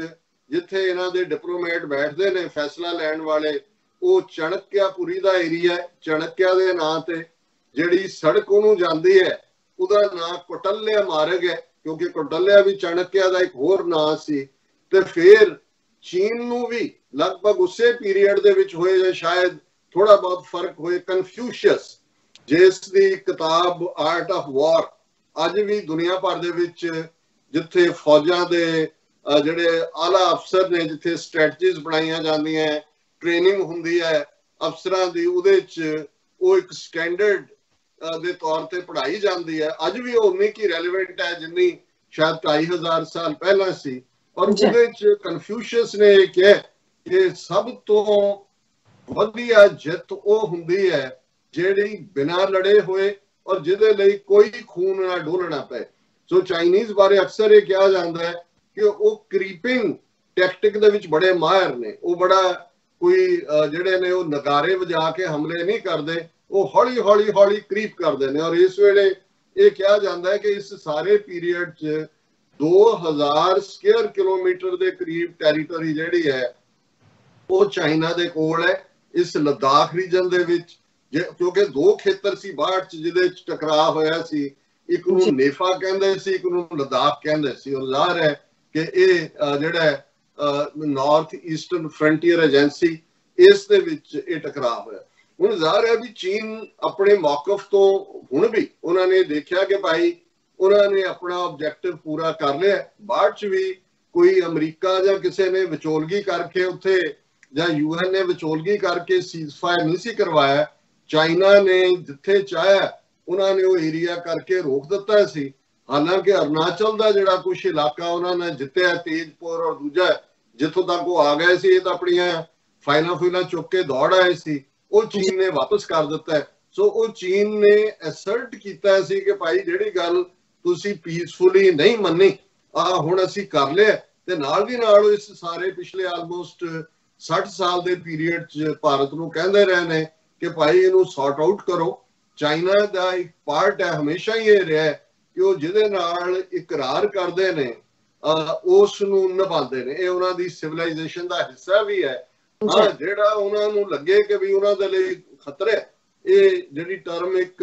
ਜਿੱਥੇ ਇਹਨਾਂ ਦੇ ਡਿਪਲੋਮੈਟ ਬੈਠਦੇ ਨੇ ਫੈਸਲਾ ਲੈਣ ਵਾਲੇ, ਉਹ ਚਾਣਕਿਆਪੁਰੀ ਦਾ ਏਰੀਆ ਹੈ। ਚਾਣਕਿਆ ਦੇ ਨਾਂ ਤੇ ਜਿਹੜੀ ਸੜਕ ਉਹਨੂੰ ਜਾਂਦੀ ਹੈ ਉਹਦਾ ਨਾਂ ਕੋਟਲਿਆ ਮਾਰਗ ਹੈ, ਕਿਉਂਕਿ ਕੋਟਲਿਆ ਵੀ ਚਾਣਕਿਆ ਦਾ ਇੱਕ ਹੋਰ ਨਾਂ ਸੀ। ਤੇ ਫਿਰ ਚੀਨ ਨੂੰ ਵੀ ਲਗਭਗ ਉਸੇ ਪੀਰੀਅਡ ਦੇ ਵਿੱਚ ਹੋਏ ਜਾਂ ਸ਼ਾਇਦ ਥੋੜਾ ਬਹੁਤ ਫਰਕ ਹੋਏ ਕਨਫਿਊਸ਼ੀਅਸ, ਜਿਸ ਦੀ ਕਿਤਾਬ ਆਰਟ ਆਫ ਵਾਰ ਅੱਜ ਵੀ ਦੁਨੀਆ ਭਰ ਦੇ ਵਿੱਚ ਜਿੱਥੇ ਫੌਜਾਂ ਦੇ ਜਿਹੜੇ ਆਲਾ ਅਫਸਰ ਨੇ, ਜਿੱਥੇ ਸਟ੍ਰੈਟਜੀਜ਼ ਬਣਾਈਆਂ ਜਾਂਦੀਆਂ, ਟ੍ਰੇਨਿੰਗ ਹੁੰਦੀ ਹੈ ਅਫਸਰਾਂ ਦੀ, ਉਹਦੇ 'ਚ ਉਹ ਇੱਕ ਸਟੈਂਡਰਡ ਦੇ ਤੌਰ ਤੇ ਪੜ੍ਹਾਈ ਜਾਂਦੀ ਹੈ। ਅੱਜ ਵੀ ਉਹ ਉਨੀ ਕੀ ਰੈਲੇਵੈਂਟ ਹੈ ਜਿੰਨੀ ਸ਼ਾਇਦ 2500 ਸਾਲ ਪਹਿਲਾਂ ਸੀ। ਔਰ ਉਹਦੇ 'ਚ ਕਨਫਿਊਸ਼ੀਅਸ ਨੇ ਇਹ ਕਿਹਾ ਕਿ ਸਭ ਤੋਂ ਵਧੀਆ ਜਿੱਤ ਉਹ ਹੁੰਦੀ ਹੈ ਜਿਹੜੀ ਬਿਨਾਂ ਲੜੇ ਹੋਏ ਔਰ ਜਿਹਦੇ ਲਈ ਕੋਈ ਖੂਨ ਨਾ ਡੋਲਣਾ ਪਏ। ਸੋ ਚਾਈਨੀਜ਼ ਬਾਰੇ ਅਕਸਰ ਇਹ ਕਿਹਾ ਜਾਂਦਾ ਹੈ ਕਿ ਉਹ ਕ੍ਰੀਪਿੰਗ ਟੈਕਟਿਕ ਦੇ ਵਿੱਚ ਬੜੇ ਮਾਹਿਰ ਨੇ। ਉਹ ਬੜਾ ਕੋਈ ਜਿਹੜੇ ਨੇ ਉਹ ਨਗਾਰੇ ਵਜਾ ਕੇ ਹਮਲੇ ਨਹੀਂ ਕਰਦੇ, ਉਹ ਹੌਲੀ ਹੌਲੀ ਹੌਲੀ ਕ੍ਰੀਪ ਕਰਦੇ ਨੇ। ਔਰ ਇਸ ਵੇਲੇ ਇਹ ਕਿਹਾ ਜਾਂਦਾ ਹੈ ਕਿ ਇਸ ਸਾਰੇ ਪੀਰੀਅਡ 'ਚ 2000 ਸਕੁਅਰ ਕਿਲੋਮੀਟਰ ਦੇ ਕਰੀਬ ਟੈਰੀਟਰੀ ਜਿਹੜੀ ਹੈ ਉਹ ਚਾਈਨਾ ਦੇ ਕੋਲ ਹੈ ਇਸ ਲੱਦਾਖ ਰੀਜਨ ਦੇ ਵਿੱਚ। ਕਿਉਂਕਿ ਦੋ ਖੇਤਰ ਸੀ ਬਾਹਰ 'ਚ ਜਿਹਦੇ 'ਚ ਟਕਰਾਅ ਹੋਇਆ ਸੀ, ਇੱਕ ਨੂੰ ਨੇਫਾ ਕਹਿੰਦੇ ਸੀ, ਇੱਕ ਨੂੰ ਲੱਦਾਖ ਕਹਿੰਦੇ ਸੀ। ਔਰ ਜ਼ਾਹਰ ਹੈ ਕਿ ਇਹ ਜਿਹੜਾ ਨਾਰਥ ਈਸਟਰਨ ਫਰੰਟੀਅਰ ਏਜੰਸੀ, ਇਸ ਦੇ ਵਿੱਚ ਇਹ ਟਕਰਾਅ ਹੋਇਆ। ਹੁਣ ਜ਼ਾਹਰ ਹੈ ਵੀ ਚੀਨ ਆਪਣੇ ਮੌਕਫ ਤੋਂ ਹੁਣ ਵੀ ਉਹਨਾਂ ਨੇ ਦੇਖਿਆ ਕਿ ਭਾਈ ਉਹਨਾਂ ਨੇ ਆਪਣਾ ਆਬਜੈਕਟਿਵ ਪੂਰਾ ਕਰ ਲਿਆ। ਬਾਅਦ ਚ ਵੀ ਕੋਈ ਅਮਰੀਕਾ ਜਾਂ ਕਿਸੇ ਨੇ ਵਿਚੋਲਗੀ ਕਰਕੇ ਉੱਥੇ ਜਾਂ UN ਨੇ ਵਿਚੋਲਗੀ ਕਰਕੇ ਸੀਜ਼ਫਾਇਰ ਨਹੀਂ ਸੀ ਕਰਵਾਇਆ। ਚਾਈਨਾ ਨੇ ਜਿੱਥੇ ਚਾਹਿਆ ਉਹਨਾਂ ਨੇ ਉਹ ਏਰੀਆ ਕਰਕੇ ਰੋਕ ਦਿੱਤਾ ਸੀ। ਹਾਲਾਂਕਿ ਅਰੁਣਾਚਲ ਦਾ ਜਿਹੜਾ ਕੁਛ ਇਲਾਕਾ ਉਹਨਾਂ ਨੇ ਜਿੱਤਿਆ, ਤੇਜਪੁਰ ਔਰ ਦੂਜਾ ਜਿੱਥੋਂ ਤੱਕ ਉਹ ਆ ਗਏ ਸੀ, ਇਹ ਤਾਂ ਆਪਣੀਆਂ ਫਾਈਲਾਂ ਚੁੱਕ ਕੇ ਦੌੜ ਆਏ ਸੀ, ਉਹ ਚੀਨ ਨੇ ਵਾਪਸ ਕਰ ਦਿੱਤਾ ਹੈ। ਸੋ ਉਹ ਚੀਨ ਨੇ ਅਸਰਟ ਕੀਤਾ ਸੀ ਕਿ ਭਾਈ ਜਿਹੜੀ ਗੱਲ ਤੁਸੀਂ ਪੀਸਫੁਲੀ ਨਹੀਂ ਮੰਨੀ ਹੁਣ ਅਸੀਂ ਕਰ ਲਿਆ। ਤੇ ਨਾਲ ਦੀ ਨਾਲ ਇਸ ਸਾਰੇ ਪਿਛਲੇ ਆਲਮੋਸਟ 60 ਸਾਲ ਦੇ ਪੀਰੀਅਡ 'ਚ ਭਾਰਤ ਨੂੰ ਕਹਿੰਦੇ ਰਹੇ ਨੇ ਕਿ ਭਾਈ ਇਹਨੂੰ ਸੌਰਟ ਆਊਟ ਕਰੋ। ਚਾਈਨਾ ਦਾ ਇੱਕ ਪਾਰਟ ਹੈ, ਹਮੇਸ਼ਾ ਹੀ ਇਹ ਰਿਹਾ ਕਿ ਉਹ ਜਿਹਦੇ ਨਾਲ ਇਕਰਾਰ ਕਰਦੇ ਨੇ ਉਸ ਨੂੰ ਨਿਭਾਉਂਦੇ ਨੇ। ਇਹ ਉਹਨਾਂ ਦੀ ਸਿਵਲਾਈਜੇਸ਼ਨ ਦਾ ਹਿੱਸਾ ਵੀ ਹੈ। ਹਾਂ, ਜਿਹੜਾ ਉਹਨਾਂ ਨੂੰ ਲੱਗੇ ਕਿ ਵੀ ਉਹਨਾਂ ਦੇ ਲਈ ਖਤਰਾ ਹੈ, ਇਹ ਜਿਹੜੀ ਟਰਮ ਇੱਕ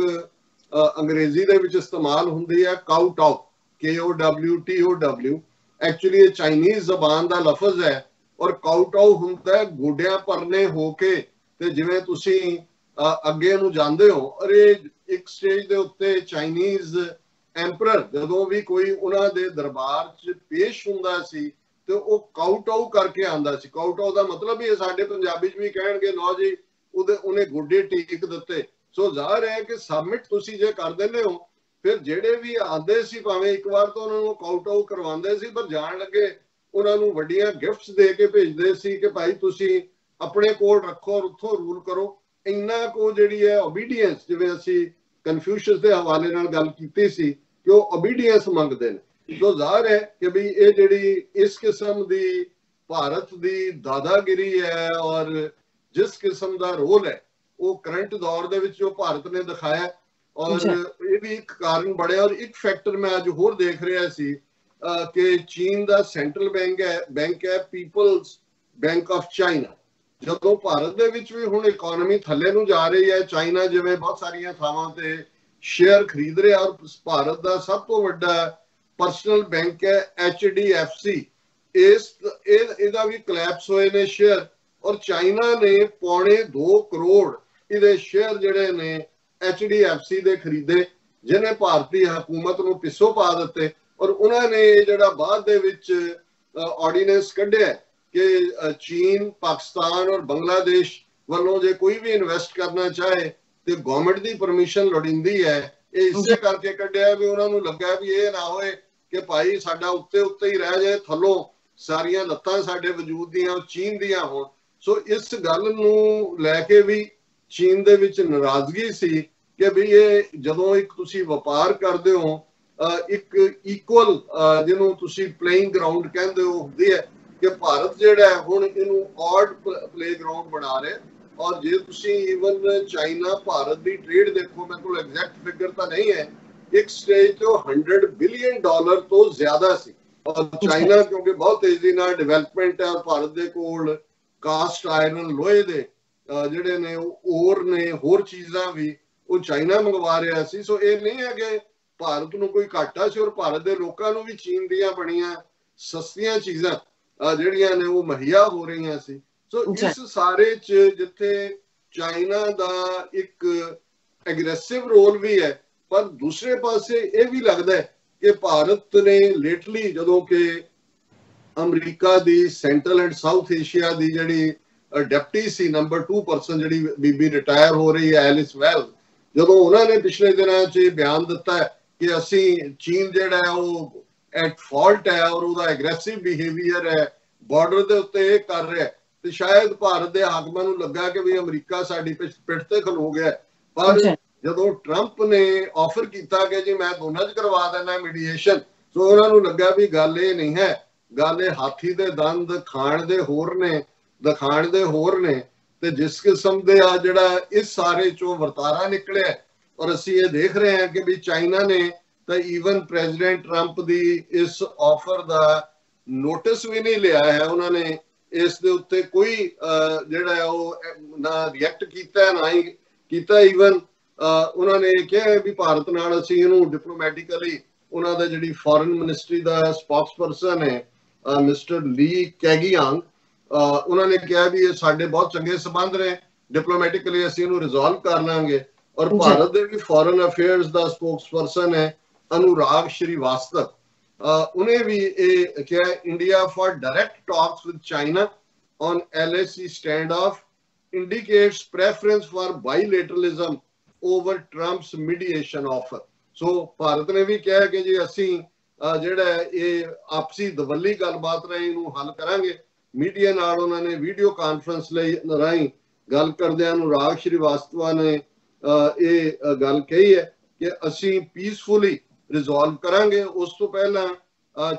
ਅੰਗਰੇਜ਼ੀ ਦੇ ਵਿੱਚ ਇਸਤੇਮਾਲ ਹੁੰਦੀ ਹੈ ਕਾਊਟਾਓ, KOWTOW। ਐਕਚੁਅਲੀ ਇਹ ਚਾਈਨੀਜ਼ ਜ਼ਬਾਨ ਦਾ ਲਫ਼ਜ਼ ਹੈ ਔਰ ਕਾਊਟਾਓ ਹੁੰਦਾ ਗੋਡਿਆਂ ਪਰਨੇ ਹੋ ਕੇ। ਤੇ ਜਿਵੇਂ ਤੁਸੀਂ ਅੱਗੇ ਨੂੰ ਜਾਂਦੇ ਹੋ, ਅਰੇ ਇੱਕ ਸਟੇਜ ਦੇ ਉੱਤੇ ਚਾਈਨੀਜ਼ ਐਂਪਰਰ ਜਦੋਂ ਵੀ ਕੋਈ ਉਹਨਾਂ ਦੇ ਦਰਬਾਰ 'ਚ ਪੇਸ਼ ਹੁੰਦਾ ਸੀ ਤੇ ਉਹ ਕਾਊਟਾਓ ਕਰਕੇ ਆਂਦਾ ਸੀ। ਕਾਊਟਾਓ ਦਾ ਮਤਲਬ ਇਹ ਸਾਡੇ ਪੰਜਾਬੀ 'ਚ ਵੀ ਕਹਿਣਗੇ ਲਓ ਜੀ ਉਹਨੇ ਗੋਡੇ ਟੇਕ ਦਿੱਤੇ। ਸੋ ਜ਼ਾਹਰ ਹੈ ਕਿ ਸਬਮਿਟ ਤੁਸੀਂ ਜੇ ਕਰ ਦਿੰਦੇ ਹੋ, ਫਿਰ ਜਿਹੜੇ ਵੀ ਆਉਂਦੇ ਸੀ ਭਾਵੇਂ ਇੱਕ ਵਾਰ ਤਾਂ ਉਹਨਾਂ ਨੂੰ ਕਾਊਟਾਓ ਕਰਵਾਉਂਦੇ ਸੀ, ਪਰ ਜਾਣ ਲੱਗੇ ਉਹਨਾਂ ਨੂੰ ਵੱਡੀਆਂ ਗਿਫਟਸ ਦੇ ਕੇ ਭੇਜਦੇ ਸੀ ਕਿ ਭਾਈ ਤੁਸੀਂ ਆਪਣੇ ਕੋਲ ਰੱਖੋ ਔਰ ਉੱਥੋਂ ਰੂਲ ਕਰੋ। ਇੰਨਾ ਕੋ ਜਿਹੜੀ ਹੈ ਓਬੀਡੀਐਂਸ, ਜਿਵੇਂ ਅਸੀਂ ਕਨਫਿਊਸ਼ੀਅਸ ਦੇ ਹਵਾਲੇ ਨਾਲ ਗੱਲ ਕੀਤੀ ਸੀ ਕਿ ਉਹ ਓਬੀਡੀਐਂਸ ਮੰਗਦੇ ਨੇ। ਸੋ ਜ਼ਾਹਰ ਹੈ ਕਿ ਵੀ ਇਹ ਜਿਹੜੀ ਇਸ ਕਿਸਮ ਦੀ ਭਾਰਤ ਦੀ ਦਾਦਾਗਿਰੀ ਹੈ ਔਰ ਜਿਸ ਕਿਸਮ ਦਾ ਰੋਲ ਹੈ ਉਹ ਕਰੰਟ ਦੌਰ ਦੇ ਵਿੱਚ ਜੋ ਭਾਰਤ ਨੇ ਦਿਖਾਇਆ, ਔਰ ਇਹ ਵੀ ਇੱਕ ਕਾਰਨ ਬਣਿਆ। ਔਰ ਇੱਕ ਫੈਕਟਰ ਮੈਂ ਅੱਜ ਹੋਰ ਦੇਖ ਰਿਹਾ ਸੀ ਕਿ ਚੀਨ ਦਾ ਸੈਂਟਰਲ ਬੈਂਕ ਹੈ ਪੀਪਲਸ ਬੈਂਕ ਆਫ ਚਾਈਨਾ। ਜਦੋਂ ਭਾਰਤ ਦੇ ਵਿੱਚ ਵੀ ਹੁਣ ਇਕਨੋਮੀ ਥੱਲੇ ਨੂੰ ਜਾ ਰਹੀ ਹੈ, ਚਾਈਨਾ ਜਿਵੇਂ ਬਹੁਤ ਸਾਰੀਆਂ ਥਾਵਾਂ ਤੇ ਸ਼ੇਅਰ ਖਰੀਦ ਰਿਹਾ, ਔਰ ਭਾਰਤ ਦਾ ਸਭ ਤੋਂ ਵੱਡਾ ਪਰਸਨਲ ਬੈਂਕ ਹੈ HDFC, ਇਹਦਾ ਵੀ ਕਲੈਪਸ ਹੋਏ ਨੇ ਸ਼ੇਅਰ। ਔਰ ਚਾਈਨਾ ਨੇ 2.25 ਕਰੋੜ ਇਹਦੇ ਸ਼ੇਅਰ ਜਿਹੜੇ ਨੇ HDFC ਦੇ ਖਰੀਦੇ, ਜਿਹਨੇ ਭਾਰਤੀ ਹਕੂਮਤ ਨੂੰ ਪਿੱਛੋਂ ਪਾ ਦਿੱਤੇ। ਔਰ ਉਹਨਾਂ ਨੇ ਜਿਹੜਾ ਬਾਅਦ ਦੇ ਵਿੱਚ ਆਰਡੀਨੈਂਸ ਕੱਢਿਆ ਕਿ ਚੀਨ, ਪਾਕਿਸਤਾਨ ਔਰ ਬੰਗਲਾਦੇਸ਼ ਵੱਲੋਂ ਜੇ ਕੋਈ ਵੀ ਇਨਵੈਸਟ ਕਰਨਾ ਚਾਹੇ ਤੇ ਗਵਰਨਮੈਂਟ ਦੀ ਪਰਮਿਸ਼ਨ ਲੋੜੀਂਦੀ ਹੈ। ਇਹ ਇਸੇ ਕਰਕੇ ਕੱਢਿਆ ਵੀ ਉਹਨਾਂ ਨੂੰ ਲੱਗਾ ਵੀ ਇਹ ਨਾ ਹੋਏ ਕਿ ਭਾਈ ਸਾਡਾ ਉੱਤੇ ਹੀ ਰਹਿ ਜਾਏ, ਥੱਲੋਂ ਸਾਰੀਆਂ ਲੱਤਾਂ ਸਾਡੇ ਵਜੂਦ ਦੀਆਂ ਚੀਨ ਦੀਆਂ ਹੋਣ। ਸੋ ਇਸ ਗੱਲ ਨੂੰ ਲੈ ਕੇ ਵੀ ਚੀਨ ਦੇ ਵਿੱਚ ਨਾਰਾਜ਼ਗੀ ਸੀ ਕਿ ਵੀ ਇਹ ਜਦੋਂ ਇੱਕ ਤੁਸੀਂ ਵਪਾਰ ਕਰਦੇ ਹੋ, ਇੱਕ ਇਕੁਅਲ ਜਿਹਨੂੰ ਤੁਸੀਂ ਪਲੇਇੰਗ ਗਰਾਊਂਡ ਕਹਿੰਦੇ ਹੋ ਹੁੰਦੀ ਹੈ, ਕਿ ਭਾਰਤ ਜਿਹੜਾ ਹੈ ਹੁਣ ਇਹਨੂੰ ਆਡ ਪਲੇ ਗਰਾਊਂਡ ਬਣਾ ਰਿਹਾ। ਔਰ ਜੇ ਤੁਸੀਂ ਈਵਨ ਚਾਈਨਾ ਭਾਰਤ ਦੀ ਟ੍ਰੇਡ ਦੇਖੋ, ਮੇਰੇ ਕੋਲ ਐਗਜ਼ੈਕਟ ਫਿਗਰ ਤਾਂ ਨਹੀਂ ਹੈ, ਇੱਕ ਸਟੇਜ ਤੇ $100 ਬਿਲੀਅਨ ਤੋਂ ਜ਼ਿਆਦਾ ਸੀ। ਔਰ ਚਾਈਨਾ ਕਿਉਂਕਿ ਬਹੁਤ ਤੇਜ਼ੀ ਨਾਲ ਡਿਵੈਲਪਮੈਂਟ ਹੈ, ਔਰ ਭਾਰਤ ਦੇ ਕੋਲ ਕਾਸਟ ਆਇਰਨ ਲੋਹੇ ਦੇ ਜਿਹੜੇ ਨੇ ਔਰ ਨੇ ਹੋਰ ਚੀਜ਼ਾਂ ਵੀ ਉਹ ਚਾਈਨਾ ਮੰਗਵਾ ਰਿਹਾ ਸੀ। ਸੋ ਇਹ ਨਹੀਂ ਹੈ ਕਿ ਭਾਰਤ ਨੂੰ ਕੋਈ ਘਾਟਾ ਸੀ, ਔਰ ਭਾਰਤ ਦੇ ਲੋਕਾਂ ਨੂੰ ਵੀ ਚੀਨ ਦੀਆਂ ਬਣੀਆਂ ਸਸਤੀਆਂ ਚੀਜ਼ਾਂ ਜਿਹੜੀਆਂ ਨੇ ਉਹ ਮੁਹੱਈਆ ਹੋ ਰਹੀਆਂ ਸੀ। ਸੋ ਇਸ ਸਾਰੇ 'ਚ ਜਿੱਥੇ ਚਾਈਨਾ ਦਾ ਇੱਕ ਐਗਰੈਸਿਵ ਰੋਲ ਵੀ ਹੈ, ਪਰ ਦੂਸਰੇ ਪਾਸੇ ਇਹ ਵੀ ਲੱਗਦਾ ਹੈ ਕਿ ਭਾਰਤ ਨੇ ਲੇਟਲੀ ਜਦੋਂ ਕਿ America the central and south Asia ਦੀ ਜਿਹੜੀ ਡਿਪਟੀ ਸੀ ਨੰਬਰ 2 ਪਰਸਨ, ਜਿਹੜੀ ਬੀਬੀ ਰਿਟਾਇਰ ਹੋ ਰਹੀ ਹੈ ਐਲਿਸ ਵੈਲ, ਜਦੋਂ ਉਹਨਾਂ ਨੇ ਪਿਛਲੇ ਦਿਨਾਂ 'ਚ ਬਿਆਨ ਦਿੱਤਾ ਕਿ ਅਸੀਂ ਚੀਨ ਜਿਹੜਾ ਹੈ ਉਹ ਐਟ ਫਾਲਟ ਹੈ ਔਰ ਉਹਦਾ ਐਗਰੈਸਿਵ ਬਿਹੇਵੀਅਰ ਹੈ, ਬਾਰਡਰ ਦੇ ਉੱਤੇ ਇਹ ਕਰ ਰਿਹਾ, ਤੇ ਸ਼ਾਇਦ ਭਾਰਤ ਦੇ ਹਾਕਮਾਂ ਨੂੰ ਲੱਗਾ ਕਿ ਵੀ ਅਮਰੀਕਾ ਸਾਡੀ ਪਿੱਠ ਤੇ ਖਲੋ ਗਿਆ। ਪਰ ਜਦੋਂ ਟਰੰਪ ਨੇ ਆਫਰ ਕੀਤਾ ਕਿ ਜੀ ਮੈਂ ਦੋਨਾਂ 'ਚ ਕਰਵਾ ਦੇਣਾ ਮੀਡੀਏਸ਼ਨ, ਸੋ ਉਹਨਾਂ ਨੂੰ ਲੱਗਾ ਵੀ ਗੱਲ ਇਹ ਨਹੀਂ ਹੈ, ਗੱਲ ਇਹ ਹਾਥੀ ਦੇ ਦੰਦ ਖਾਣ ਦੇ ਹੋਰ ਨੇ, ਦਿਖਾਣ ਦੇ ਹੋਰ ਨੇ। ਤੇ ਜਿਸ ਕਿਸਮ ਦੇ ਆ ਜਿਹੜਾ ਇਸ ਸਾਰੇ ਚੋਂ ਵਰਤਾਰਾ ਨਿਕਲਿਆ, ਔਰ ਅਸੀਂ ਇਹ ਦੇਖ ਰਹੇ ਹਾਂ ਕਿ ਵੀ ਚਾਈਨਾ ਨੇ ਤਾਂ ਈਵਨ ਪ੍ਰੈਜ਼ੀਡੈਂਟ ਟਰੰਪ ਦੀ ਇਸ ਆਫਰ ਦਾ ਨੋਟਿਸ ਵੀ ਨਹੀਂ ਲਿਆ ਹੈ। ਉਹਨਾਂ ਨੇ ਇਸ ਦੇ ਉੱਤੇ ਕੋਈ ਜਿਹੜਾ ਉਹ ਨਾ ਰਿਐਕਟ ਕੀਤਾ ਨਾ ਹੀ ਕੀਤਾ। ਈਵਨ ਉਹਨਾਂ ਨੇ ਕਿਹਾ ਵੀ ਭਾਰਤ ਨਾਲ ਅਸੀਂ ਇਹਨੂੰ ਡਿਪਲੋਮੈਟਿਕਲੀ, ਉਹਨਾਂ ਦਾ ਜਿਹੜੀ ਫੋਰਨ ਮਿਨਿਸਟਰੀ ਦਾ ਸਪੋਕਸਪਰਸਨ ਹੈ ਮਿਸਟਰ ਲੀ ਕੈਗੀਯਾਂਗ, ਉਹਨਾਂ ਨੇ ਕਿਹਾ ਵੀ ਇਹ ਸਾਡੇ ਬਹੁਤ ਚੰਗੇ ਸੰਬੰਧ ਨੇ, ਡਿਪਲੋਮੈਟਿਕਲੀ ਅਸੀਂ ਇਹਨੂੰ ਰਿਜ਼ੋਲਵ ਕਰ ਲਾਂਗੇ। ਔਰ ਭਾਰਤ ਦੇ ਵੀ ਫੋਰਨ ਅਫੇਅਰਸ ਦਾ ਸਪੋਕਸਪਰਸਨ ਹੈ अनुराग श्रीवास्तव, उन्हें भी क्या India for direct talks with China on LAC stand off indicates preference for bilateralism over Trump's mediation offer. So Bharat ने भी कहा कि जी असी ਜਿਹੜਾ ਇਹ ਆਪਸੀ ਦਵੱਲੀ ਗੱਲਬਾਤ ਰਾਹੀਂ ਨੂੰ ਹੱਲ ਕਰਾਂਗੇ। ਮੀਡੀਆ ਨਾਲ ਉਹਨਾਂ ਨੇ ਵੀਡੀਓ ਕਾਨਫਰੰਸ ਲਈ ਰਾਹੀਂ ਗੱਲ ਕਰਦਿਆਂ अनुराग श्रीवास्तव ਨੇ ਇਹ ਗੱਲ ਕਹੀ ਹੈ ਕਿ ਅਸੀਂ ਪੀਸਫੁਲੀ ਰਿਜ਼ੋਲਵ ਕਰਾਂਗੇ। ਉਸ ਤੋਂ ਪਹਿਲਾਂ